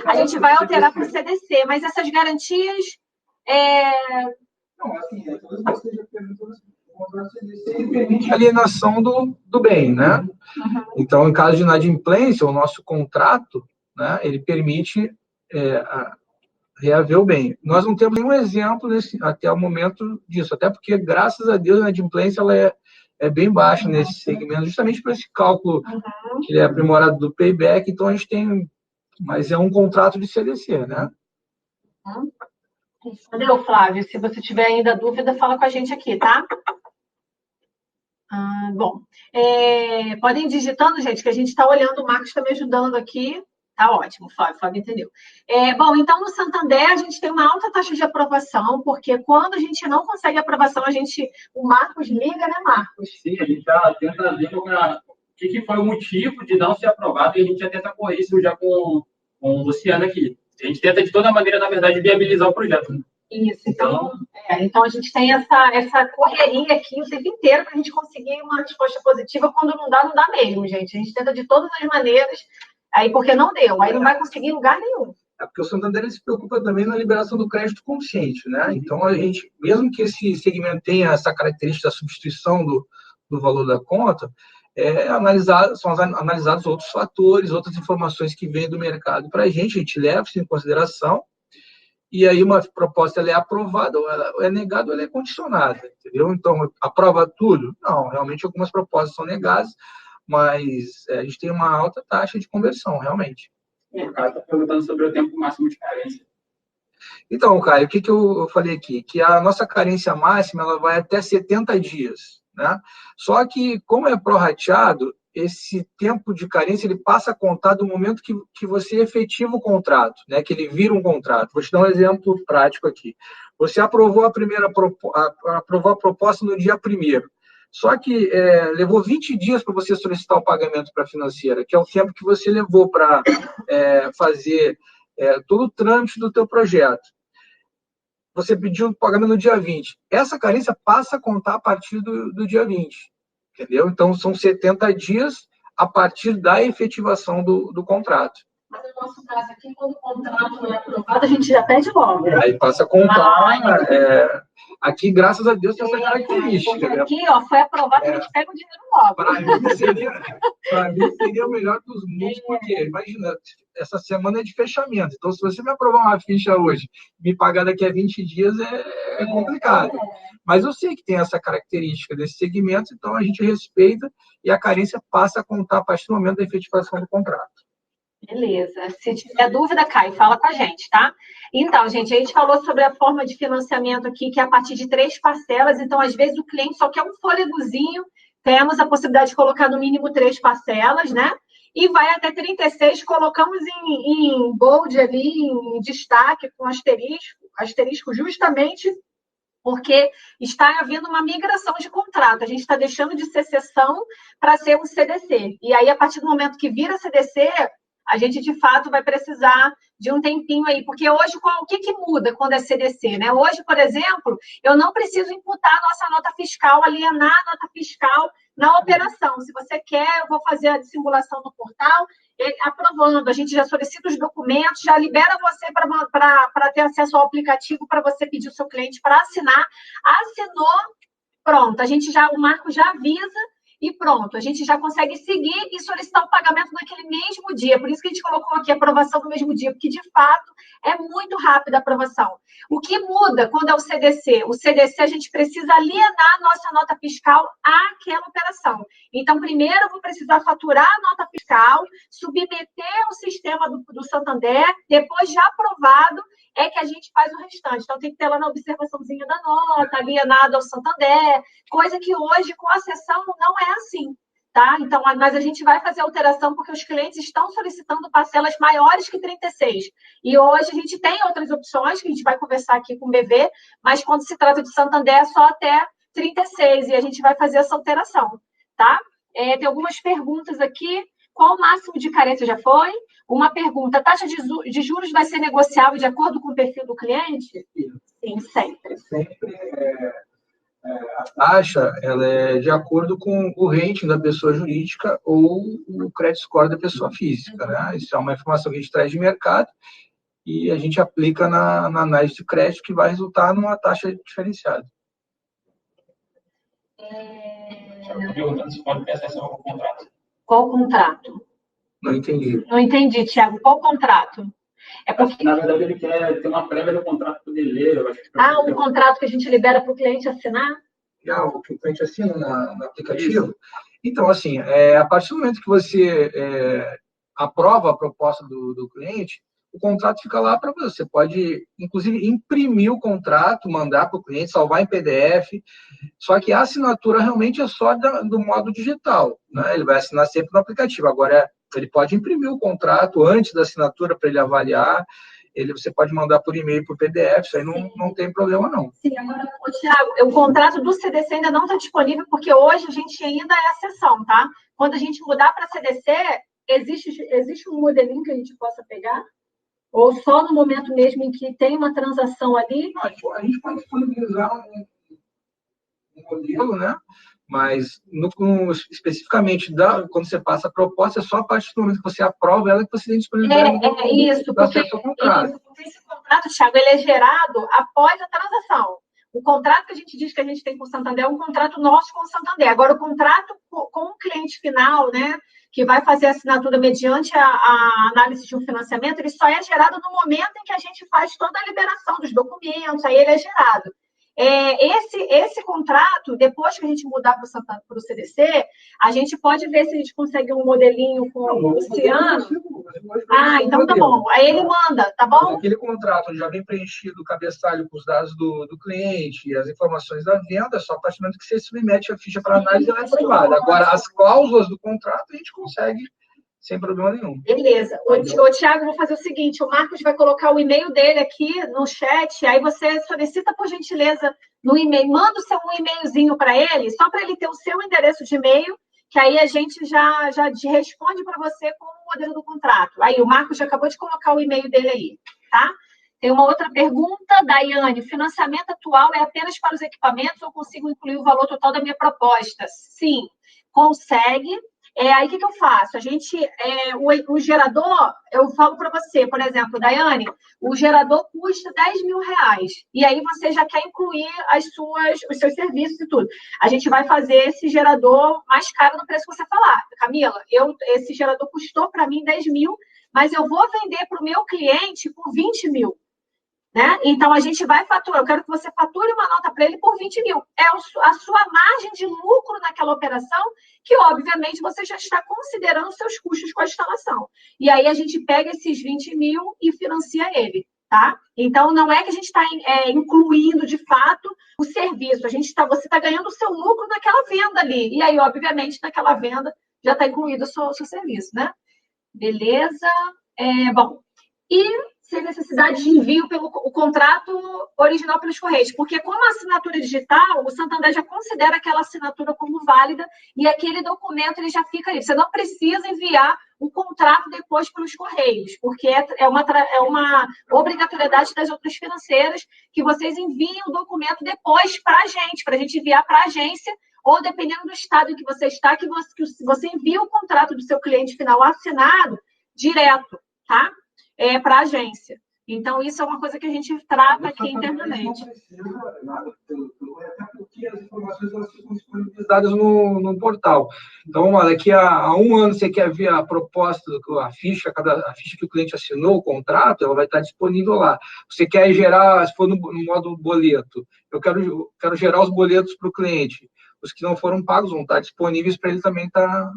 A gente vai alterar para o CDC, mas essas garantias... Não, assim, ele permite a alienação do bem, né? Uhum. Então, em caso de inadimplência, o nosso contrato, né, ele permite reaver o bem. Nós não temos nenhum exemplo até o momento disso, até porque, graças a Deus, a inadimplência ela é bem baixa nesse segmento, justamente por esse cálculo que ele é aprimorado do payback. Então, a gente tem... Mas é um contrato de CDC, né? Respondeu, Flávio? Se você tiver ainda dúvida, fala com a gente aqui, tá? Bom, podem ir digitando, gente, que a gente está olhando, o Marcos está me ajudando aqui. Tá ótimo, Flávio entendeu. Bom, então no Santander a gente tem uma alta taxa de aprovação, porque quando a gente não consegue aprovação, o Marcos liga, né, Marcos? Sim, a gente já tenta ver o que foi o motivo de não ser aprovado e a gente já tenta correr isso já com o Luciano aqui. A gente tenta de toda maneira, na verdade, viabilizar o projeto. Né? Isso, então a gente tem essa correria aqui o tempo inteiro para a gente conseguir uma resposta positiva. Quando não dá mesmo, gente. A gente tenta de todas as maneiras, aí porque não deu, aí não vai conseguir em lugar nenhum. Porque o Santander se preocupa também na liberação do crédito consciente, né? Então, a gente, mesmo que esse segmento tenha essa característica da substituição do valor da conta, são analisados outros fatores, outras informações que vêm do mercado para a gente leva isso em consideração. E aí uma proposta ela é aprovada, ou ela é negada, ou ela é condicionada, entendeu? Então, aprova tudo? Não, realmente algumas propostas são negadas, mas a gente tem uma alta taxa de conversão, realmente. O cara está perguntando sobre o tempo máximo de carência. Então, Caio, o que eu falei aqui? Que a nossa carência máxima ela vai até 70 dias, né? Só que, como é prorrateado, esse tempo de carência ele passa a contar do momento que você efetiva o contrato, né? Que ele vira um contrato. Vou te dar um exemplo prático aqui. Você aprovou aprovou a proposta no dia 1º. Só que levou 20 dias para você solicitar o pagamento para a financeira, que é o tempo que você levou para fazer todo o trâmite do teu projeto. Você pediu o pagamento no dia 20. Essa carência passa a contar a partir do dia 20. Entendeu? Então, são 70 dias a partir da efetivação do contrato. Mas no nosso caso aqui, quando o contrato não é aprovado, a gente já pede logo. Aí passa a contar. Aqui, graças a Deus, tem essa característica. Aqui, foi aprovado, a gente pega o dinheiro logo. Para mim, seria o melhor dos mundos, porque, imagina, essa semana é de fechamento. Então, se você me aprovar uma ficha hoje e me pagar daqui a 20 dias, é complicado. Mas eu sei que tem essa característica desse segmento, então a gente respeita e a carência passa a contar a partir do momento da efetivação do contrato. Beleza. Se tiver dúvida, Caio, fala com a gente, tá? Então, gente, a gente falou sobre a forma de financiamento aqui, que é a partir de 3 parcelas. Então, às vezes, o cliente só quer um fôlegozinho. Temos a possibilidade de colocar no mínimo 3 parcelas, né? E vai até 36, colocamos em bold ali, em destaque, com asterisco justamente porque está havendo uma migração de contrato. A gente está deixando de ser cessão para ser um CDC. E aí, a partir do momento que vira CDC, a gente, de fato, vai precisar de um tempinho aí. Porque hoje, o que muda quando é CDC? Né? Hoje, por exemplo, eu não preciso imputar a nossa nota fiscal, alienar a nota fiscal na operação. Se você quer, eu vou fazer a simulação no portal, aprovando. A gente já solicita os documentos, já libera você para ter acesso ao aplicativo, para você pedir o seu cliente para assinar. Assinou, pronto. O Marco já avisa, e pronto, a gente já consegue seguir e solicitar o pagamento naquele mesmo dia. Por isso que a gente colocou aqui a aprovação no mesmo dia, porque, de fato, é muito rápida a aprovação. O que muda quando é o CDC? O CDC, a gente precisa alienar a nossa nota fiscal àquela operação. Então, primeiro, eu vou precisar faturar a nota fiscal, submeter ao sistema do Santander, depois, já aprovado, é que a gente faz o restante. Então, tem que ter lá na observaçãozinha da nota, alienado ao Santander, coisa que hoje, com a sessão, não é assim, tá? Então, mas a gente vai fazer alteração porque os clientes estão solicitando parcelas maiores que 36. E hoje a gente tem outras opções, que a gente vai conversar aqui com o BV, mas quando se trata de Santander, é só até 36, e a gente vai fazer essa alteração, tá? Tem algumas perguntas aqui. Qual o máximo de carência já foi? Uma pergunta, a taxa de juros vai ser negociável de acordo com o perfil do cliente? Sim, sempre. Sempre a taxa ela é de acordo com o rating da pessoa jurídica ou o credit score da pessoa física, né? Isso é uma informação que a gente traz de mercado e a gente aplica na análise de crédito, que vai resultar numa taxa diferenciada. Perguntando se pode ter acesso ao contrato. Qual contrato? Não entendi. Não entendi, Thiago. Qual contrato? É porque... Na verdade, ele quer ter uma prévia do contrato para ele ler. Um contrato que a gente libera para o cliente assinar? O que o cliente assina no aplicativo? Isso. Então, assim, a partir do momento que você aprova a proposta do cliente, o contrato fica lá para você. Você pode, inclusive, imprimir o contrato, mandar para o cliente, salvar em PDF, só que a assinatura realmente é só do modo digital, né? Ele vai assinar sempre no aplicativo. Agora, ele pode imprimir o contrato antes da assinatura para ele avaliar, você pode mandar por e-mail, por PDF, isso aí não tem problema, não. Sim, agora, Thiago, o contrato do CDC ainda não está disponível, porque hoje a gente ainda é a sessão, tá? Quando a gente mudar para CDC, existe um modelinho que a gente possa pegar? Ou só no momento mesmo em que tem uma transação ali? A gente pode disponibilizar um modelo, né? Mas especificamente quando você passa a proposta, é só a partir do momento que você aprova ela que você tem disponibilidade do acesso ao contrato. Porque esse contrato, Thiago, ele é gerado após a transação. O contrato que a gente diz que a gente tem com o Santander é um contrato nosso com o Santander. Agora, o contrato com o cliente final, né, que vai fazer a assinatura mediante a análise de um financiamento, ele só é gerado no momento em que a gente faz toda a liberação dos documentos, aí ele é gerado. Esse contrato, depois que a gente mudar para o CDC, a gente pode ver se a gente consegue um modelinho com o Luciano. Então tá bom. Aí ele manda, tá bom? Aquele contrato onde já vem preenchido o cabeçalho com os dados do cliente e as informações da venda, só a partir do momento que você submete a ficha para análise, ela é aprovada. Agora, as cláusulas do contrato a gente consegue sem problema nenhum. Beleza. O Thiago, vou fazer o seguinte, o Marcos vai colocar o e-mail dele aqui no chat, aí você solicita, por gentileza, no e-mail, manda um e-mailzinho para ele, só para ele ter o seu endereço de e-mail, que aí a gente já responde para você com o modelo do contrato. Aí, o Marcos já acabou de colocar o e-mail dele aí, tá? Tem uma outra pergunta, Daiane, financiamento atual é apenas para os equipamentos ou consigo incluir o valor total da minha proposta? Sim, consegue. Aí, o que eu faço? O gerador, eu falo para você, por exemplo, Daiane, o gerador custa R$10.000. E aí, você já quer incluir os seus serviços e tudo. A gente vai fazer esse gerador mais caro no preço que você falar. Camila, esse gerador custou para mim 10 mil, mas eu vou vender para o meu cliente por 20 mil. Né? Então, a gente vai faturar. Eu quero que você fature uma nota para ele por 20 mil. É a sua margem de lucro naquela operação, que, obviamente, você já está considerando os seus custos com a instalação. E aí, a gente pega esses 20 mil e financia ele. Tá? Então, não é que a gente está incluindo, de fato, o serviço. Você está ganhando o seu lucro naquela venda ali. E aí, obviamente, naquela venda já está incluído o seu serviço. Né? Beleza? Bom, sem necessidade de envio o contrato original pelos Correios, porque como a assinatura digital, o Santander já considera aquela assinatura como válida e aquele documento ele já fica ali. Você não precisa enviar o contrato depois pelos Correios, porque é uma obrigatoriedade das outras financeiras que vocês enviem o documento depois para a gente enviar para a agência, ou dependendo do estado em que você está, que você envia o contrato do seu cliente final assinado direto, tá? Para a agência. Então, isso é uma coisa que a gente trata aqui internamente. Não precisa nada, até porque as informações elas ficam disponibilizadas no portal. Então, daqui a um ano você quer ver a proposta, a ficha que o cliente assinou, o contrato, ela vai estar disponível lá. Você quer gerar, se for no modo boleto, eu quero gerar os boletos para o cliente. Os que não foram pagos vão estar disponíveis para ele também estar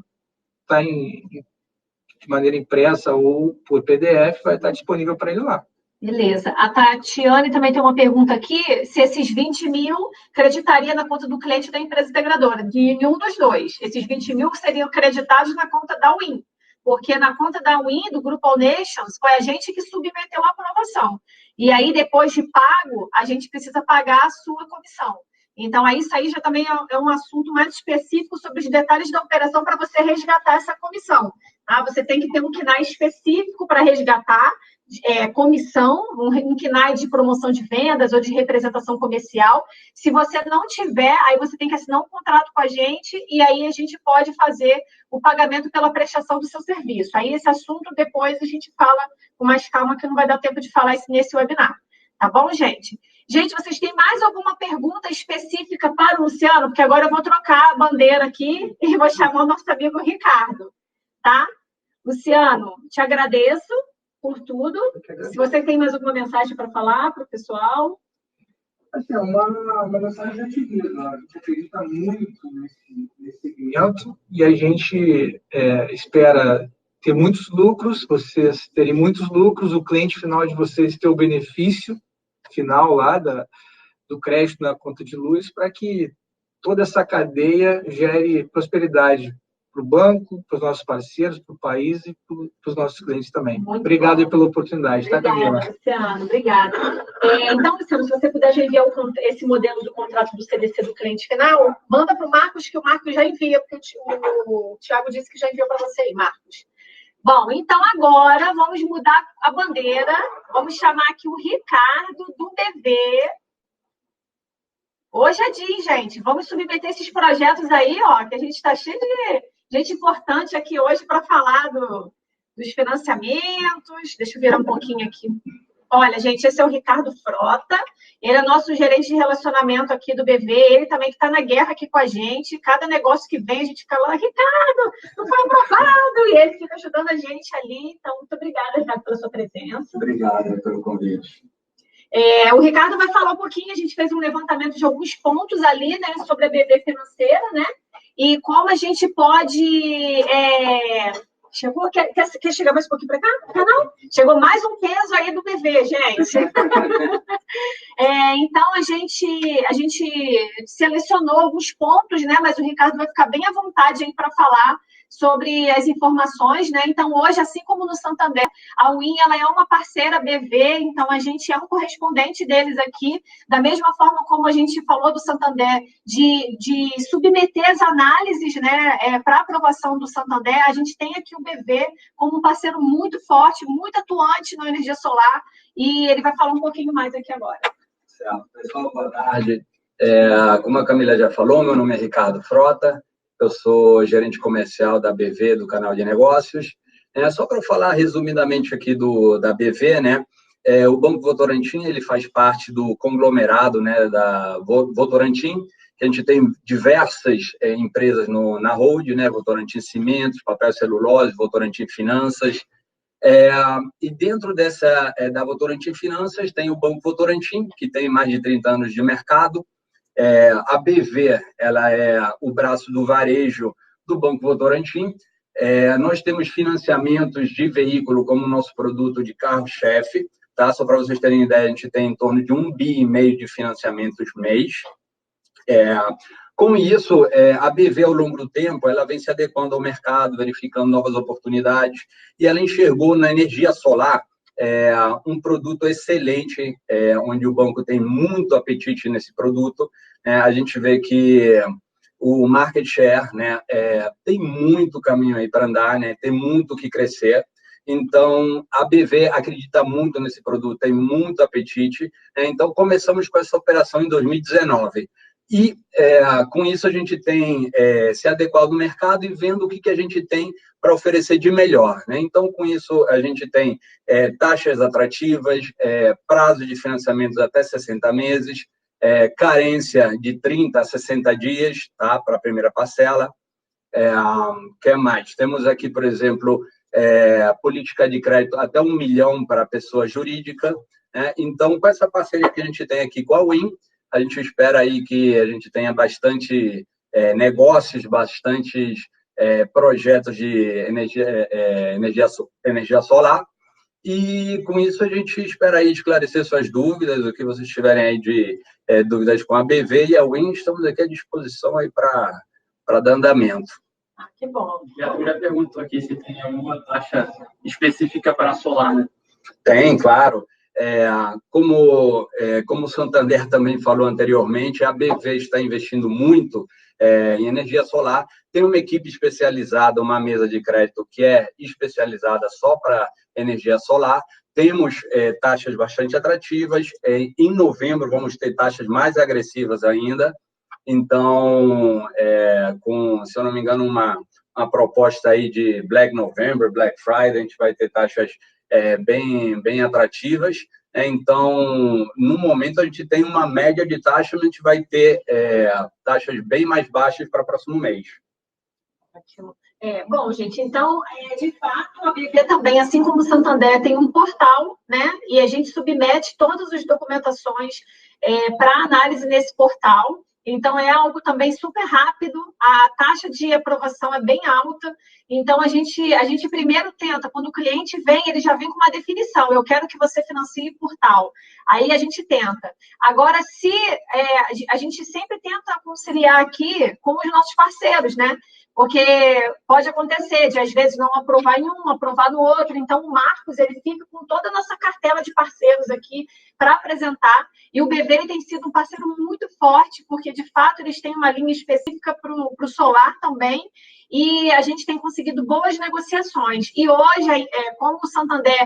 de maneira impressa ou por PDF, vai estar disponível para ele lá. Beleza. A Tatiane também tem uma pergunta aqui, se esses 20 mil creditaria na conta do cliente da empresa integradora. De nenhum dos dois. Esses 20 mil seriam creditados na conta da Win, porque na conta da Win, do Grupo All Nations, foi a gente que submeteu a aprovação. E aí, depois de pago, a gente precisa pagar a sua comissão. Então, isso aí já também é um assunto mais específico sobre os detalhes da operação para você resgatar essa comissão. Tá? Você tem que ter um KNAI específico para resgatar comissão, um KNAI de promoção de vendas ou de representação comercial. Se você não tiver, aí você tem que assinar um contrato com a gente e aí a gente pode fazer o pagamento pela prestação do seu serviço. Aí esse assunto depois a gente fala com mais calma, que não vai dar tempo de falar isso nesse webinar. Tá bom, gente? Gente, vocês têm mais alguma pergunta específica para o Luciano? Porque agora eu vou trocar a bandeira aqui e vou chamar o nosso amigo Ricardo, tá? Luciano, te agradeço por tudo. Se você tem mais alguma mensagem para falar para o pessoal. Assim, uma mensagem de otimismo. A gente acredita muito nesse segmento e a gente espera ter muitos lucros, vocês terem muitos lucros, o cliente final de vocês ter o benefício final lá do crédito na conta de luz, para que toda essa cadeia gere prosperidade para o banco, para os nossos parceiros, para o país e para os nossos clientes também. Muito Obrigado bom. Pela oportunidade. Obrigada, Luciano. Obrigada. Então, Luciano, se você puder já enviar esse modelo do contrato do CDC do cliente final, manda para o Marcos, que o Marcos já envia, porque o Thiago disse que já enviou para você aí, Marcos. Bom, então agora vamos mudar a bandeira, vamos chamar aqui o Ricardo do BV. Hoje é dia, gente. Vamos submeter esses projetos aí, ó, que a gente está cheio de gente importante aqui hoje para falar dos financiamentos. Deixa eu virar um pouquinho aqui. Olha, gente, esse é o Ricardo Frota. Ele é nosso gerente de relacionamento aqui do BV. Ele também que está na guerra aqui com a gente. Cada negócio que vem, a gente fica lá, Ricardo, não foi aprovado. E ele fica ajudando a gente ali. Então, muito obrigada, Ricardo, pela sua presença. Obrigado pelo convite. O Ricardo vai falar um pouquinho, a gente fez um levantamento de alguns pontos ali, né, sobre a BV financeira, né, e como a gente pode... Chegou? Quer chegar mais um pouquinho para cá? Não? Chegou mais um peso aí do BV, gente. Então, a gente selecionou alguns pontos, né, mas o Ricardo vai ficar bem à vontade aí para falar sobre as informações, né? Então, hoje, assim como no Santander, a UIN, ela é uma parceira BV, então a gente é um correspondente deles aqui, da mesma forma como a gente falou do Santander, de submeter as análises, né, para aprovação do Santander, a gente tem aqui o BV como um parceiro muito forte, muito atuante na energia solar, e ele vai falar um pouquinho mais aqui agora. Certo. Pessoal, boa tarde. Como a Camila já falou, meu nome é Ricardo Frota, eu sou gerente comercial da BV, do canal de negócios. Só para falar resumidamente aqui da BV, né? O Banco Votorantim, ele faz parte do conglomerado, né, da Votorantim, que a gente tem diversas empresas na hold, né? Votorantim Cimentos, Papel Celulose, Votorantim Finanças. E dentro da Votorantim Finanças tem o Banco Votorantim, que tem mais de 30 anos de mercado. A BV, ela é o braço do varejo do Banco Votorantim. Nós temos financiamentos de veículo como nosso produto de carro-chefe, tá? Só para vocês terem ideia, a gente tem em torno de 1,5 bi de financiamentos mês. Com isso, a BV, ao longo do tempo, ela vem se adequando ao mercado, verificando novas oportunidades, e ela enxergou na energia solar um produto excelente, onde o banco tem muito apetite nesse produto. A gente vê que o market share, né, tem muito caminho aí para andar, né, tem muito que crescer. Então, a BV acredita muito nesse produto, tem muito apetite. Então, começamos com essa operação em 2019. E, com isso, a gente tem se adequado ao mercado e vendo o que a gente tem para oferecer de melhor, né? Então, com isso, a gente tem taxas atrativas, prazo de financiamentos até 60 meses, carência de 30 a 60 dias, tá, para a primeira parcela. Que mais? Temos aqui, por exemplo, política de crédito até 1 milhão para a pessoa jurídica, né? Então, com essa parceria que a gente tem aqui com a UIN, a gente espera aí que a gente tenha bastante negócios, bastantes projetos de energia solar, e com isso a gente espera aí esclarecer suas dúvidas, o que vocês tiverem aí de dúvidas com a BV e a UIN, estamos aqui à disposição aí para dar andamento. Que bom. Já pergunto aqui se tem alguma taxa específica para solar, né? Tem, claro. Como o Santander também falou anteriormente, a BV está investindo muito em energia solar. Tem uma equipe especializada, uma mesa de crédito que é especializada só para energia solar. Temos taxas bastante atrativas. Em novembro, vamos ter taxas mais agressivas ainda. Então, se eu não me engano, uma proposta aí de Black November, Black Friday, a gente vai ter taxas bem atrativas. Então, no momento, a gente tem uma média de taxa, mas a gente vai ter taxas bem mais baixas para o próximo mês. Ótimo. Bom, gente, então, de fato, a BV também, assim como o Santander, tem um portal, né? E a gente submete todas as documentações para análise nesse portal. Então, é algo também super rápido, a taxa de aprovação é bem alta, então a gente primeiro tenta, quando o cliente vem, ele já vem com uma definição, eu quero que você financie por tal, aí a gente tenta. Agora, a gente sempre tenta conciliar aqui com os nossos parceiros, né? Porque pode acontecer de, às vezes, não aprovar em um, aprovar no outro. Então, o Marcos, ele fica com toda a nossa cartela de parceiros aqui para apresentar. E o BV tem sido um parceiro muito forte, porque, de fato, eles têm uma linha específica para o solar também. E a gente tem conseguido boas negociações. E hoje, como o Santander,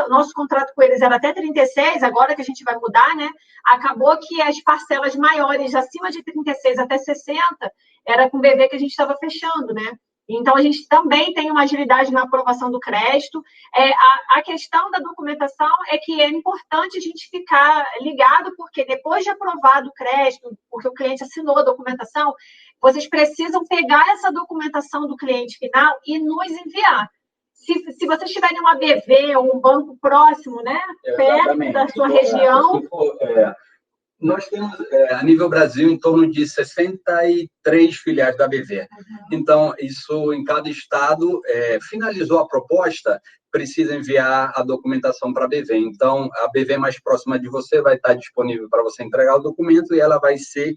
nosso contrato com eles era até 36, agora que a gente vai mudar, né? Acabou que as parcelas maiores, acima de 36 até 60, era com o BV que a gente estava fechando, né? Então, a gente também tem uma agilidade na aprovação do crédito. A questão da documentação é que é importante a gente ficar ligado, porque depois de aprovado o crédito, porque o cliente assinou a documentação, vocês precisam pegar essa documentação do cliente final e nos enviar. Se vocês tiverem uma BV ou um banco próximo, né, perto da sua região... Nós temos, a nível Brasil, em torno de 63 filiais da BV. Então, isso em cada estado, finalizou a proposta, precisa enviar a documentação para a BV. Então, a BV mais próxima de você vai estar disponível para você entregar o documento e ela vai se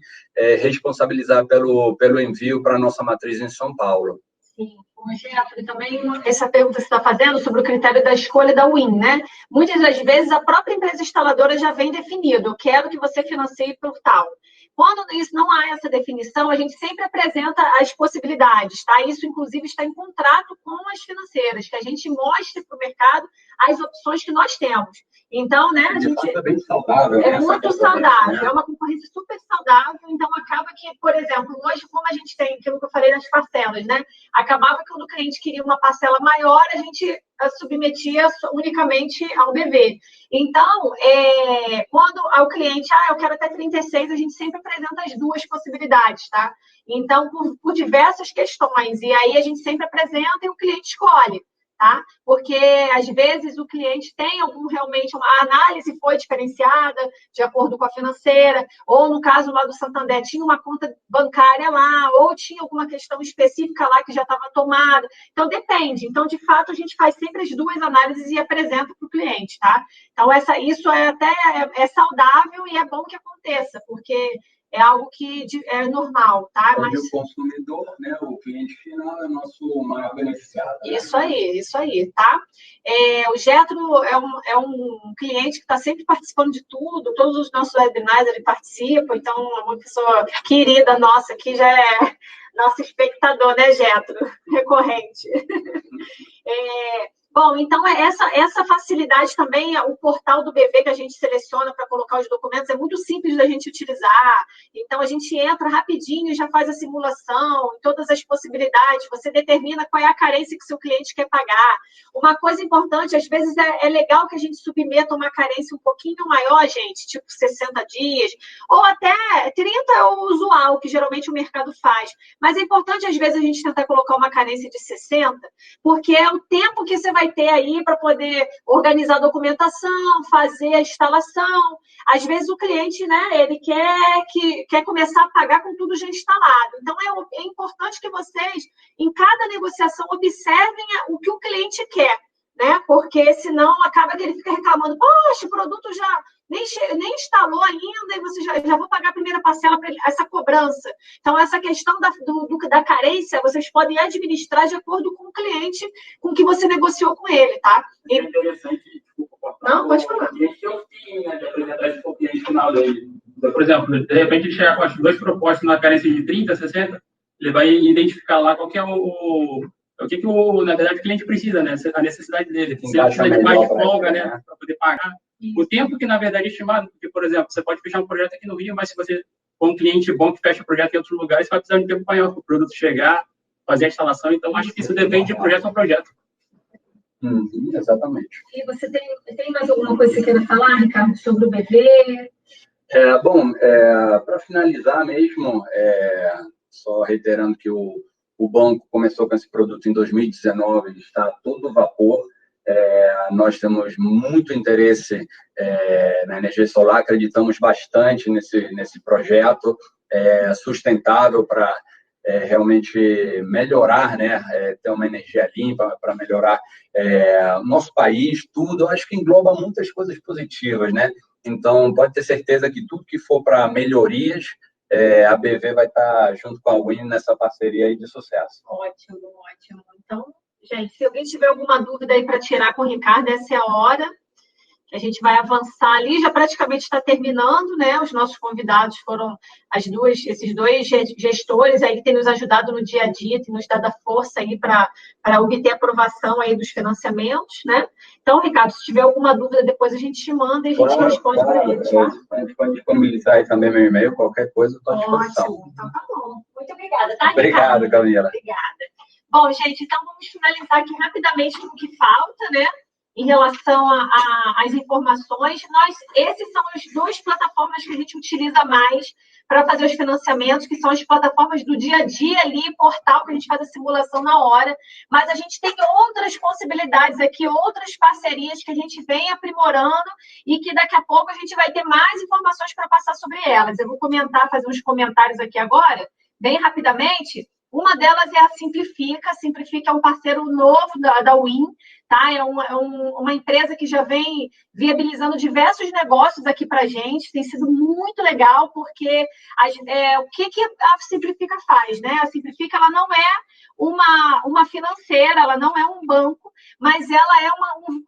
responsabilizar pelo envio para a nossa matriz em São Paulo. Sim. Jeffrey, também essa pergunta que você está fazendo sobre o critério da escolha da WIN, né? Muitas das vezes a própria empresa instaladora já vem definido, eu quero que você financie por tal. Quando isso não há essa definição, a gente sempre apresenta as possibilidades, tá? Isso, inclusive, está em contrato com as financeiras, que a gente mostre para o mercado as opções que nós temos. Então, né, a gente... É bem saudável. É muito saudável, né? É uma concorrência super saudável, então acaba que, por exemplo, hoje, como a gente tem aquilo que eu falei nas parcelas, né? Acabava que quando o cliente queria uma parcela maior, a gente submetia unicamente ao BV. Então, quando o cliente, eu quero até 36, a gente sempre apresenta as duas possibilidades, tá? Então, por diversas questões, e aí a gente sempre apresenta e o cliente escolhe. Tá? Porque, às vezes, o cliente tem realmente, a análise foi diferenciada de acordo com a financeira, ou, no caso lá do Santander, tinha uma conta bancária lá, ou tinha alguma questão específica lá que já estava tomada. Então, depende. Então, de fato, a gente faz sempre as duas análises e apresenta para o cliente, tá? Então, isso é saudável e é bom que aconteça, porque é algo que é normal, tá? Mas o consumidor, né, o cliente final é o nosso maior beneficiário. Né? Isso aí, tá? O Getro é um cliente que está sempre participando de tudo, todos os nossos webinars ele participa, então é uma pessoa querida nossa aqui, já é nosso espectador, né, Getro? Recorrente. Bom, então essa facilidade também, o portal do BV que a gente seleciona para colocar os documentos é muito simples da gente utilizar. Então, a gente entra rapidinho e já faz a simulação, todas as possibilidades, você determina qual é a carência que o seu cliente quer pagar. Uma coisa importante, às vezes é legal que a gente submeta uma carência um pouquinho maior, gente, tipo 60 dias, ou até 30 é o usual, que geralmente o mercado faz. Mas é importante, às vezes, a gente tentar colocar uma carência de 60, porque é o tempo que você vai ter aí para poder organizar a documentação, fazer a instalação. Às vezes o cliente, né, ele quer começar a pagar com tudo já instalado. Então, é importante que vocês, em cada negociação, observem o que o cliente quer, né? Porque senão acaba que ele fica reclamando, poxa, o produto já nem instalou ainda e você já vou pagar a primeira parcela para essa cobrança. Então, essa questão da carência, vocês podem administrar de acordo com o cliente, com o que você negociou com ele, tá? É interessante, Não, pode falar. A gente tem um fim, né, de apresentar isso para o cliente final dele. Então, por exemplo, de repente ele chegar com as duas propostas na carência de 30, 60, ele vai identificar lá qual que é o que na verdade, o cliente precisa, né? A necessidade dele. Se ele precisa de mais de folga, né? Para poder pagar. O tempo que, na verdade, é estimado. Porque, por exemplo, você pode fechar um projeto aqui no Rio, mas se você for um cliente bom que fecha o projeto em outros lugares, você vai precisar de tempo maior para o produto chegar, fazer a instalação. Então, acho que isso depende de projeto a projeto. Exatamente. E você tem mais alguma coisa que você queira falar, Ricardo, sobre o BV? Para finalizar mesmo, só reiterando que o banco começou com esse produto em 2019, ele está a todo vapor. Nós temos muito interesse na energia solar, acreditamos bastante nesse projeto. sustentável para realmente melhorar, né? Ter uma energia limpa para melhorar o nosso país, tudo. Eu acho que engloba muitas coisas positivas, né? Então, pode ter certeza que tudo que for para melhorias, a BV vai estar junto com a Win nessa parceria aí de sucesso. Ótimo, ótimo. Então, gente, se alguém tiver alguma dúvida aí para tirar com o Ricardo, essa é a hora. A gente vai avançar ali, já praticamente está terminando, né? Os nossos convidados foram esses dois gestores aí que têm nos ajudado no dia a dia, têm nos dado a força aí para obter a aprovação aí dos financiamentos, né? Então, Ricardo, se tiver alguma dúvida, depois a gente te manda e a gente responde para eles, tá? A gente pode disponibilizar aí também meu e-mail, qualquer coisa, estou à disposição. Ótimo, então tá bom. Muito obrigada, tá, Ricardo? Obrigado, Camila. Obrigada. Bom, gente, então vamos finalizar aqui rapidamente com o que falta, né? Em relação às informações, esses são as duas plataformas que a gente utiliza mais para fazer os financiamentos, que são as plataformas do dia a dia ali, portal, que a gente faz a simulação na hora, mas a gente tem outras possibilidades aqui, outras parcerias que a gente vem aprimorando e que daqui a pouco a gente vai ter mais informações para passar sobre elas. Eu vou fazer uns comentários aqui agora, bem rapidamente. Uma delas é a Simplifica. A Simplifica é um parceiro novo da Win, tá? É uma empresa que já vem viabilizando diversos negócios aqui para a gente. Tem sido muito legal, porque o que a Simplifica faz, né? A Simplifica, ela não é uma financeira, ela não é um banco, mas ela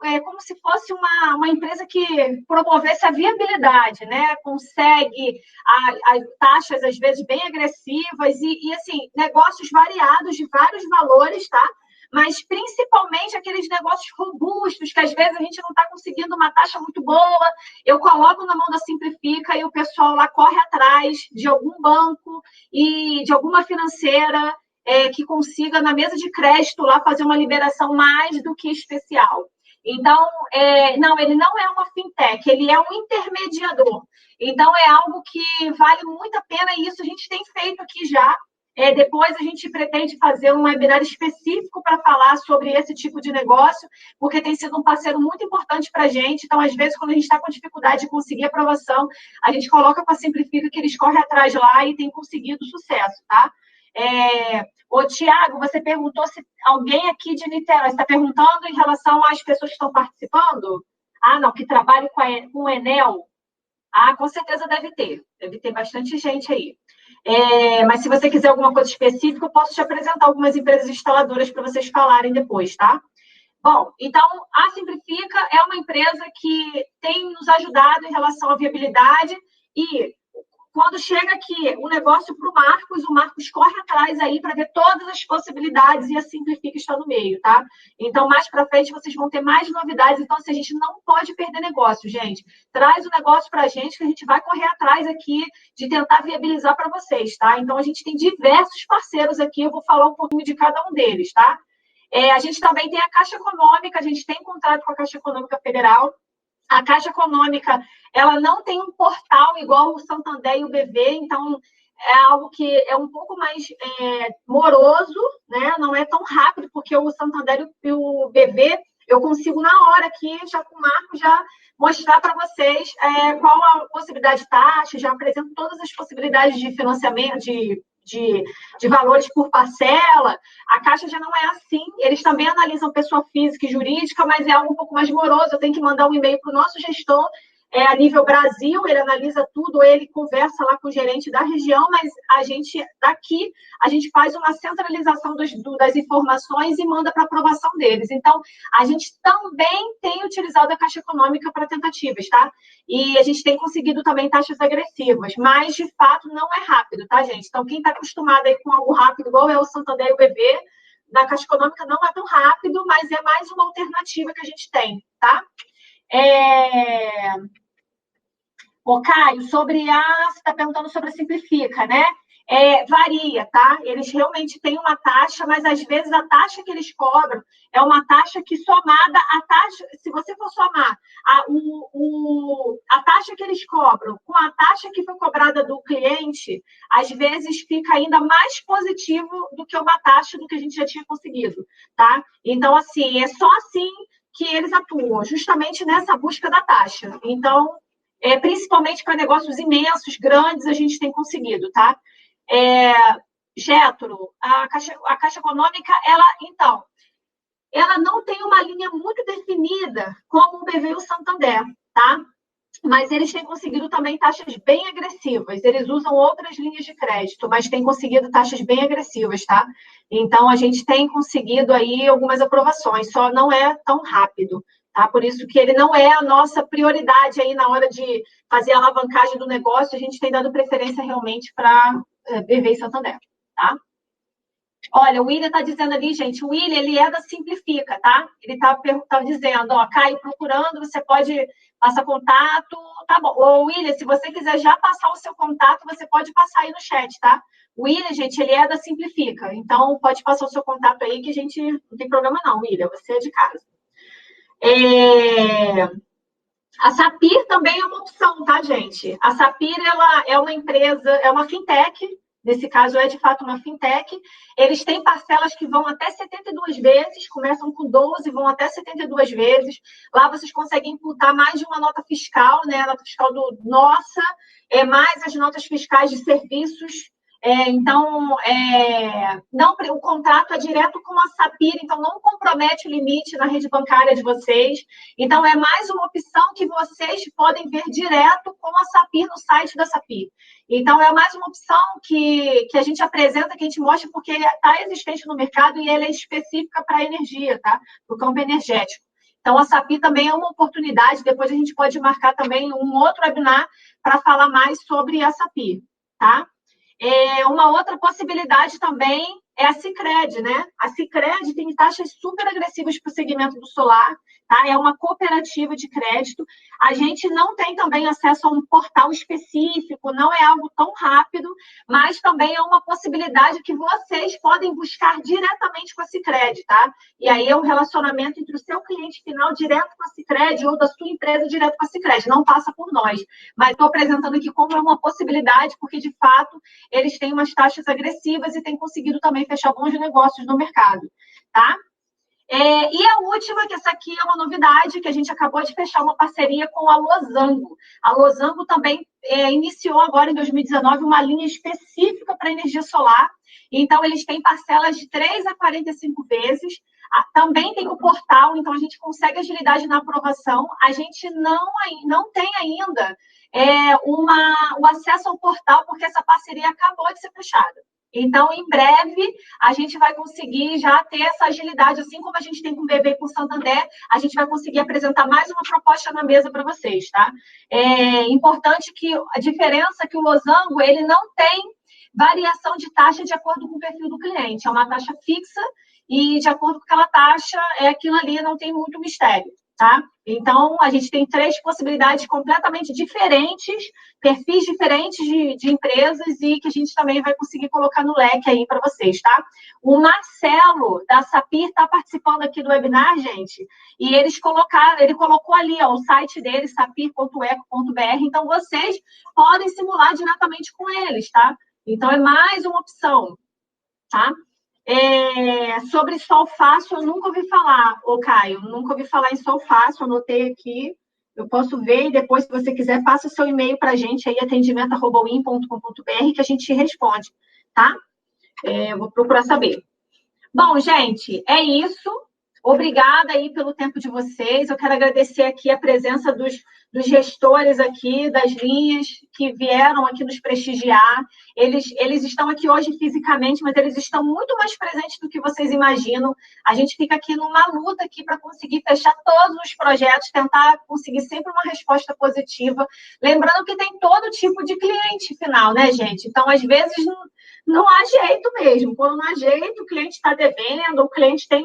é como se fosse uma empresa que promovesse a viabilidade, né? Consegue taxas, às vezes, bem agressivas e assim, negócios variados de vários valores, tá? Mas principalmente aqueles negócios robustos, que às vezes a gente não está conseguindo uma taxa muito boa, eu coloco na mão da Simplifica e o pessoal lá corre atrás de algum banco e de alguma financeira que consiga, na mesa de crédito, lá fazer uma liberação mais do que especial. Então, não, ele não é uma fintech, ele é um intermediador. Então, é algo que vale muito a pena e isso a gente tem feito aqui já. Depois a gente pretende fazer um webinar específico para falar sobre esse tipo de negócio, porque tem sido um parceiro muito importante para a gente. Então, às vezes, quando a gente está com dificuldade de conseguir aprovação, a gente coloca com a Simplifica que eles correm atrás lá e tem conseguido sucesso, tá? Ô, Tiago, você perguntou se alguém aqui de Niterói está perguntando em relação às pessoas que estão participando? Ah, não, que trabalham com o Enel? Ah, com certeza deve ter bastante gente aí. Mas se você quiser alguma coisa específica, eu posso te apresentar algumas empresas instaladoras para vocês falarem depois, tá? Bom, então, a Simplifica é uma empresa que tem nos ajudado em relação à viabilidade e quando chega aqui o negócio para o Marcos corre atrás aí para ver todas as possibilidades e a Simplifica está no meio, tá? Então, mais para frente, vocês vão ter mais novidades. Então, assim, a gente não pode perder negócio, gente. Traz o negócio para a gente que a gente vai correr atrás aqui de tentar viabilizar para vocês, tá? Então, a gente tem diversos parceiros aqui. Eu vou falar um pouquinho de cada um deles, tá? A gente também tem a Caixa Econômica. A gente tem contrato com a Caixa Econômica Federal. A Caixa Econômica, ela não tem um portal igual o Santander e o BV, então é algo que é um pouco mais moroso, né? Não é tão rápido, porque o Santander e o BV, eu consigo na hora aqui, já com o Marco, já mostrar para vocês qual a possibilidade de taxa, já apresento todas as possibilidades de financiamento, de valores por parcela. A Caixa já não é assim, eles também analisam pessoa física e jurídica, mas é algo um pouco mais moroso, eu tenho que mandar um e-mail para o nosso gestor, a nível Brasil, ele analisa tudo, ele conversa lá com o gerente da região, mas a gente, daqui, a gente faz uma centralização das informações e manda para aprovação deles. Então, a gente também tem utilizado a Caixa Econômica para tentativas, tá? E a gente tem conseguido também taxas agressivas, mas, de fato, não é rápido, tá, gente? Então, quem está acostumado aí com algo rápido, igual é o Santander e o BV, na Caixa Econômica não é tão rápido, mas é mais uma alternativa que a gente tem, tá? Ô, Caio, você está perguntando sobre a Simplifica, né? Varia, tá? Eles realmente têm uma taxa, mas às vezes a taxa que eles cobram é uma taxa que somada à taxa, se você for somar a taxa que eles cobram com a taxa que foi cobrada do cliente, às vezes fica ainda mais positivo do que uma taxa do que a gente já tinha conseguido, tá? Então, assim, é só assim que eles atuam, justamente nessa busca da taxa. Então, principalmente para negócios imensos, grandes, a gente tem conseguido, tá? Getro, a Caixa Econômica, ela não tem uma linha muito definida como o BV e o Santander, tá? Mas eles têm conseguido também taxas bem agressivas. Eles usam outras linhas de crédito, mas têm conseguido taxas bem agressivas, tá? Então, a gente tem conseguido aí algumas aprovações, só não é tão rápido, tá? Por isso que ele não é a nossa prioridade aí na hora de fazer a alavancagem do negócio, a gente tem dado preferência realmente para BV e Santander, tá? Olha, o William está dizendo ali, gente, o William, ele é da Simplifica, tá? Ele está dizendo, ó, Caio procurando, você pode passar contato, tá bom. Ô, William, se você quiser já passar o seu contato, você pode passar aí no chat, tá? O William, gente, ele é da Simplifica, então pode passar o seu contato aí que a gente não tem problema não, William, você é de casa. A Sapir também é uma opção, tá, gente? A Sapir, ela é uma empresa, é uma fintech, nesse caso é de fato uma fintech, eles têm parcelas que vão até 72 vezes, começam com 12, vão até 72 vezes, lá vocês conseguem imputar mais de uma nota fiscal, né, a nota fiscal do Nossa, mais as notas fiscais de serviços, então, não, o contrato é direto com a Sapir, então não compromete o limite na rede bancária de vocês. Então, é mais uma opção que vocês podem ver direto com a Sapir no site da Sapir. Então, é mais uma opção que a gente apresenta, que a gente mostra, porque está existente no mercado e ela é específica para a energia, tá? Para o campo energético. Então, a Sapir também é uma oportunidade, depois a gente pode marcar também um outro webinar para falar mais sobre a Sapir, tá? Uma outra possibilidade também é a Sicredi, né? A Sicredi tem taxas super agressivas para o segmento do solar, tá? É uma cooperativa de crédito. A gente não tem também acesso a um portal específico, não é algo tão rápido, mas também é uma possibilidade que vocês podem buscar diretamente com a Sicredi, tá? E aí é um relacionamento entre o seu cliente final direto com a Sicredi ou da sua empresa direto com a Sicredi, não passa por nós. Mas estou apresentando aqui como é uma possibilidade, porque, de fato, eles têm umas taxas agressivas e têm conseguido também fechar bons negócios no mercado, tá? E a última, que essa aqui é uma novidade, que a gente acabou de fechar uma parceria com a Losango. A Losango também iniciou agora, em 2019, uma linha específica para energia solar. Então, eles têm parcelas de 3 a 45 vezes. Também tem o portal, então a gente consegue agilidade na aprovação. A gente não tem ainda o acesso ao portal, porque essa parceria acabou de ser fechada. Então, em breve, a gente vai conseguir já ter essa agilidade, assim como a gente tem com o BV e com o Santander, a gente vai conseguir apresentar mais uma proposta na mesa para vocês, tá? É importante que a diferença é que o Losango, ele não tem variação de taxa de acordo com o perfil do cliente, é uma taxa fixa e de acordo com aquela taxa, aquilo ali, não tem muito mistério. Tá? Então, a gente tem 3 possibilidades completamente diferentes, perfis diferentes de empresas e que a gente também vai conseguir colocar no leque aí para vocês, tá? O Marcelo, da Sapir, está participando aqui do webinar, gente, e ele colocou ali, ó, o site dele, sapir.eco.br, então vocês podem simular diretamente com eles, tá? Então, é mais uma opção, tá? Sobre sol fácil, eu nunca ouvi falar, Caio, nunca ouvi falar em sol fácil, anotei aqui, eu posso ver e depois, se você quiser, passa o seu e-mail para a gente aí, atendimento@win.com.br, que a gente responde, tá? Vou procurar saber. Bom, gente, é isso. Obrigada aí pelo tempo de vocês. Eu quero agradecer aqui a presença dos gestores aqui, das linhas, que vieram aqui nos prestigiar. Eles estão aqui hoje fisicamente, mas eles estão muito mais presentes do que vocês imaginam. A gente fica aqui numa luta aqui para conseguir fechar todos os projetos, tentar conseguir sempre uma resposta positiva. Lembrando que tem todo tipo de cliente final, né, gente? Então, às vezes, não há jeito mesmo. Quando não há jeito, o cliente está devendo, o cliente tem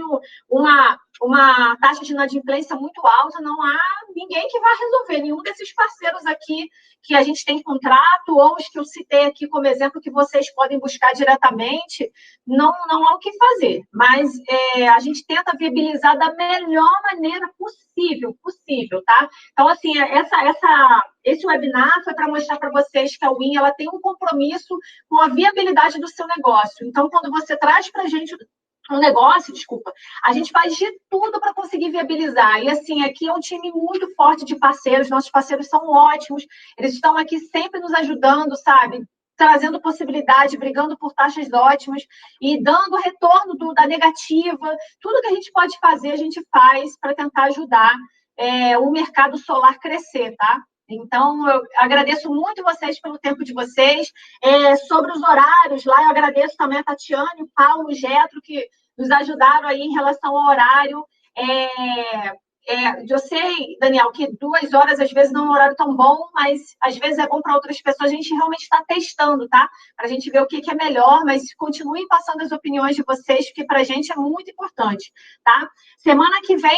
uma taxa de inadimplência muito alta, não há ninguém que vá resolver. Nenhum desses parceiros aqui que a gente tem contrato, ou os que eu citei aqui como exemplo, que vocês podem buscar diretamente, não há o que fazer. Mas a gente tenta viabilizar da melhor maneira possível, tá? Então, assim, esse webinar foi para mostrar para vocês que a Win, ela tem um compromisso com a viabilidade do seu negócio. Então, quando você traz para a gente um negócio, desculpa, a gente faz de tudo para conseguir viabilizar. E, assim, aqui é um time muito forte de parceiros, nossos parceiros são ótimos, eles estão aqui sempre nos ajudando, sabe? Trazendo possibilidade, brigando por taxas ótimas e dando retorno da negativa. Tudo que a gente pode fazer, a gente faz para tentar ajudar o mercado solar crescer, tá? Então, eu agradeço muito vocês pelo tempo de vocês. Sobre os horários, lá eu agradeço também a Tatiane, o Paulo, o Getro, que nos ajudaram aí em relação ao horário. Eu sei, Daniel, que 2 horas às vezes não é um horário tão bom, mas às vezes é bom para outras pessoas. A gente realmente está testando, tá? Para a gente ver o que é melhor, mas continuem passando as opiniões de vocês, porque para a gente é muito importante, tá? Semana que vem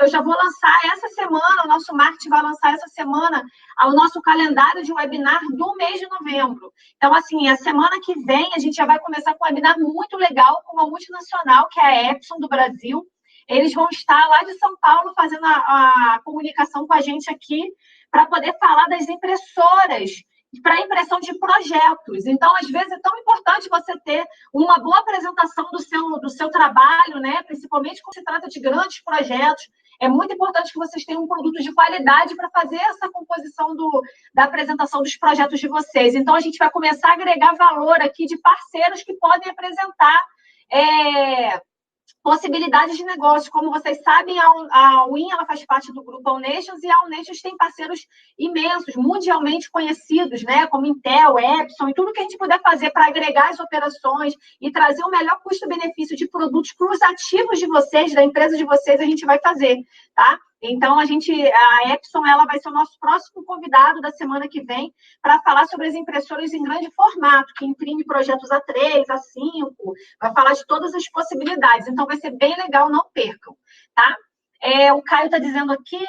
eu já vou lançar essa semana, o nosso marketing vai lançar essa semana o nosso calendário de webinar do mês de novembro. Então, assim, a semana que vem a gente já vai começar com um webinar muito legal com uma multinacional, que é a Epson do Brasil. Eles vão estar lá de São Paulo fazendo a comunicação com a gente aqui para poder falar das impressoras para impressão de projetos. Então, às vezes, é tão importante você ter uma boa apresentação do seu trabalho, né? Principalmente quando se trata de grandes projetos. É muito importante que vocês tenham um produto de qualidade para fazer essa composição da apresentação dos projetos de vocês. Então, a gente vai começar a agregar valor aqui de parceiros que podem apresentar possibilidades de negócio. Como vocês sabem, a Win ela faz parte do grupo Allnations e a Allnations tem parceiros imensos, mundialmente conhecidos, né? Como Intel, Epson e tudo que a gente puder fazer para agregar as operações e trazer o melhor custo-benefício de produtos para os ativos de vocês, da empresa de vocês, a gente vai fazer, tá? Então, a Epson, ela vai ser o nosso próximo convidado da semana que vem para falar sobre as impressoras em grande formato, que imprime projetos A3, A5, vai falar de todas as possibilidades. Então, vai ser bem legal, não percam, tá? O Caio está dizendo aqui...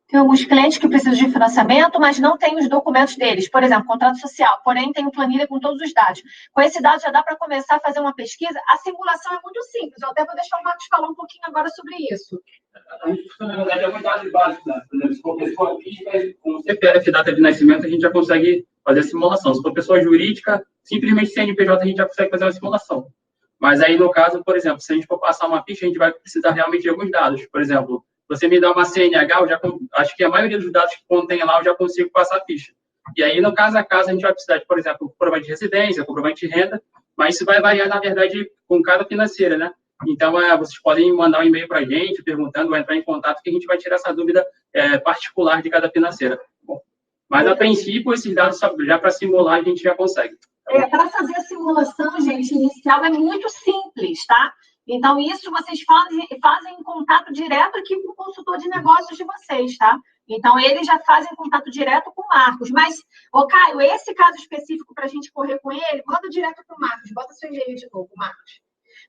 Tem alguns clientes que precisam de financiamento, mas não tem os documentos deles. Por exemplo, contrato social, porém tem planilha com todos os dados. Com esse dado já dá para começar a fazer uma pesquisa. A simulação é muito simples. Eu até vou deixar o Marcos falar um pouquinho agora sobre isso. A gente, na verdade, é uma base básica. Né? Por exemplo, se for pessoa física, com o CPF e data de nascimento, a gente já consegue fazer a simulação. Se for pessoa jurídica, simplesmente CNPJ, a gente já consegue fazer uma simulação. Mas aí, no caso, por exemplo, se a gente for passar uma ficha, a gente vai precisar realmente de alguns dados. Por exemplo, você me dá uma CNH, acho que a maioria dos dados que contém lá eu já consigo passar a ficha. E aí, no caso a caso, a gente vai precisar de, por exemplo, comprovante de residência, comprovante de renda, mas isso vai variar, na verdade, com cada financeira, né? Então, vocês podem mandar um e-mail para a gente, perguntando, vai entrar em contato, que a gente vai tirar essa dúvida particular de cada financeira. Bom, mas, a princípio, esses dados, já para simular, a gente já consegue. Para fazer a simulação, gente, inicial é muito simples, tá? Então, isso vocês fazem em contato direto aqui com o consultor de negócios de vocês, tá? Então, eles já fazem contato direto com o Marcos. Mas, Caio, esse caso específico para a gente correr com ele, manda direto para o Marcos. Bota seu e-mail de novo, Marcos.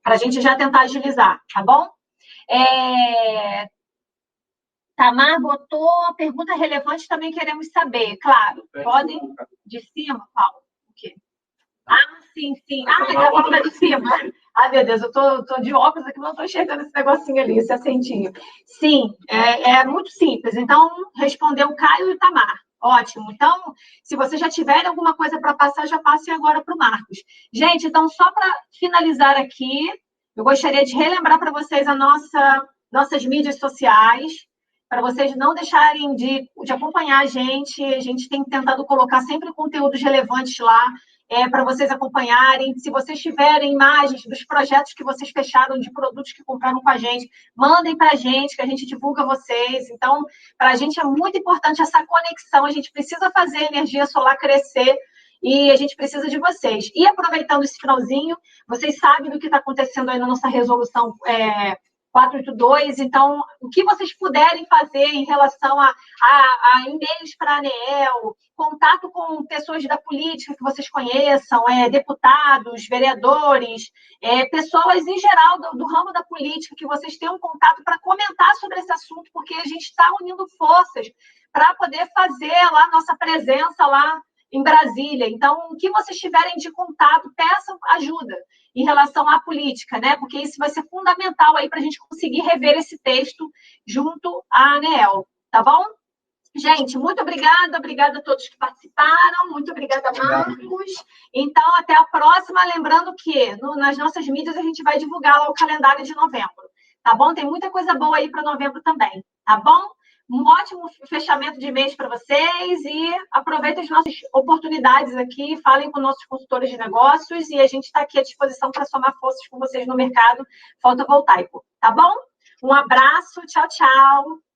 Para a gente já tentar agilizar, tá bom? Tamar botou pergunta relevante, também queremos saber. Claro, podem... De cima, Paulo? O quê? Sim. Já falou de cima. Meu Deus, eu tô de óculos aqui, não estou enxergando esse negocinho ali, esse assentinho. Sim, é muito simples. Então, respondeu o Caio e o Tamar. Ótimo. Então, se vocês já tiverem alguma coisa para passar, já passem agora para o Marcos. Gente, então, só para finalizar aqui, eu gostaria de relembrar para vocês nossas mídias sociais, para vocês não deixarem de acompanhar a gente tem tentado colocar sempre conteúdos relevantes lá, para vocês acompanharem. Se vocês tiverem imagens dos projetos que vocês fecharam, de produtos que compraram com a gente, mandem para a gente, que a gente divulga vocês. Então, para a gente é muito importante essa conexão, a gente precisa fazer a energia solar crescer e a gente precisa de vocês. E aproveitando esse finalzinho, vocês sabem do que está acontecendo aí na nossa resolução 482, então, o que vocês puderem fazer em relação a e-mails para a ANEEL, contato com pessoas da política que vocês conheçam, deputados, vereadores, pessoas em geral do ramo da política, que vocês tenham contato para comentar sobre esse assunto, porque a gente está unindo forças para poder fazer lá nossa presença lá em Brasília. Então, o que vocês tiverem de contato, peçam ajuda em relação à política, né? Porque isso vai ser fundamental aí para a gente conseguir rever esse texto junto à ANEEL, tá bom? Gente, muito obrigada a todos que participaram, muito obrigada, Marcos. Então, até a próxima, lembrando que nas nossas mídias a gente vai divulgar lá o calendário de novembro, tá bom? Tem muita coisa boa aí para novembro também, tá bom? Um ótimo fechamento de mês para vocês e aproveitem as nossas oportunidades aqui, falem com nossos consultores de negócios e a gente está aqui à disposição para somar forças com vocês no mercado fotovoltaico, tá bom? Um abraço, tchau, tchau.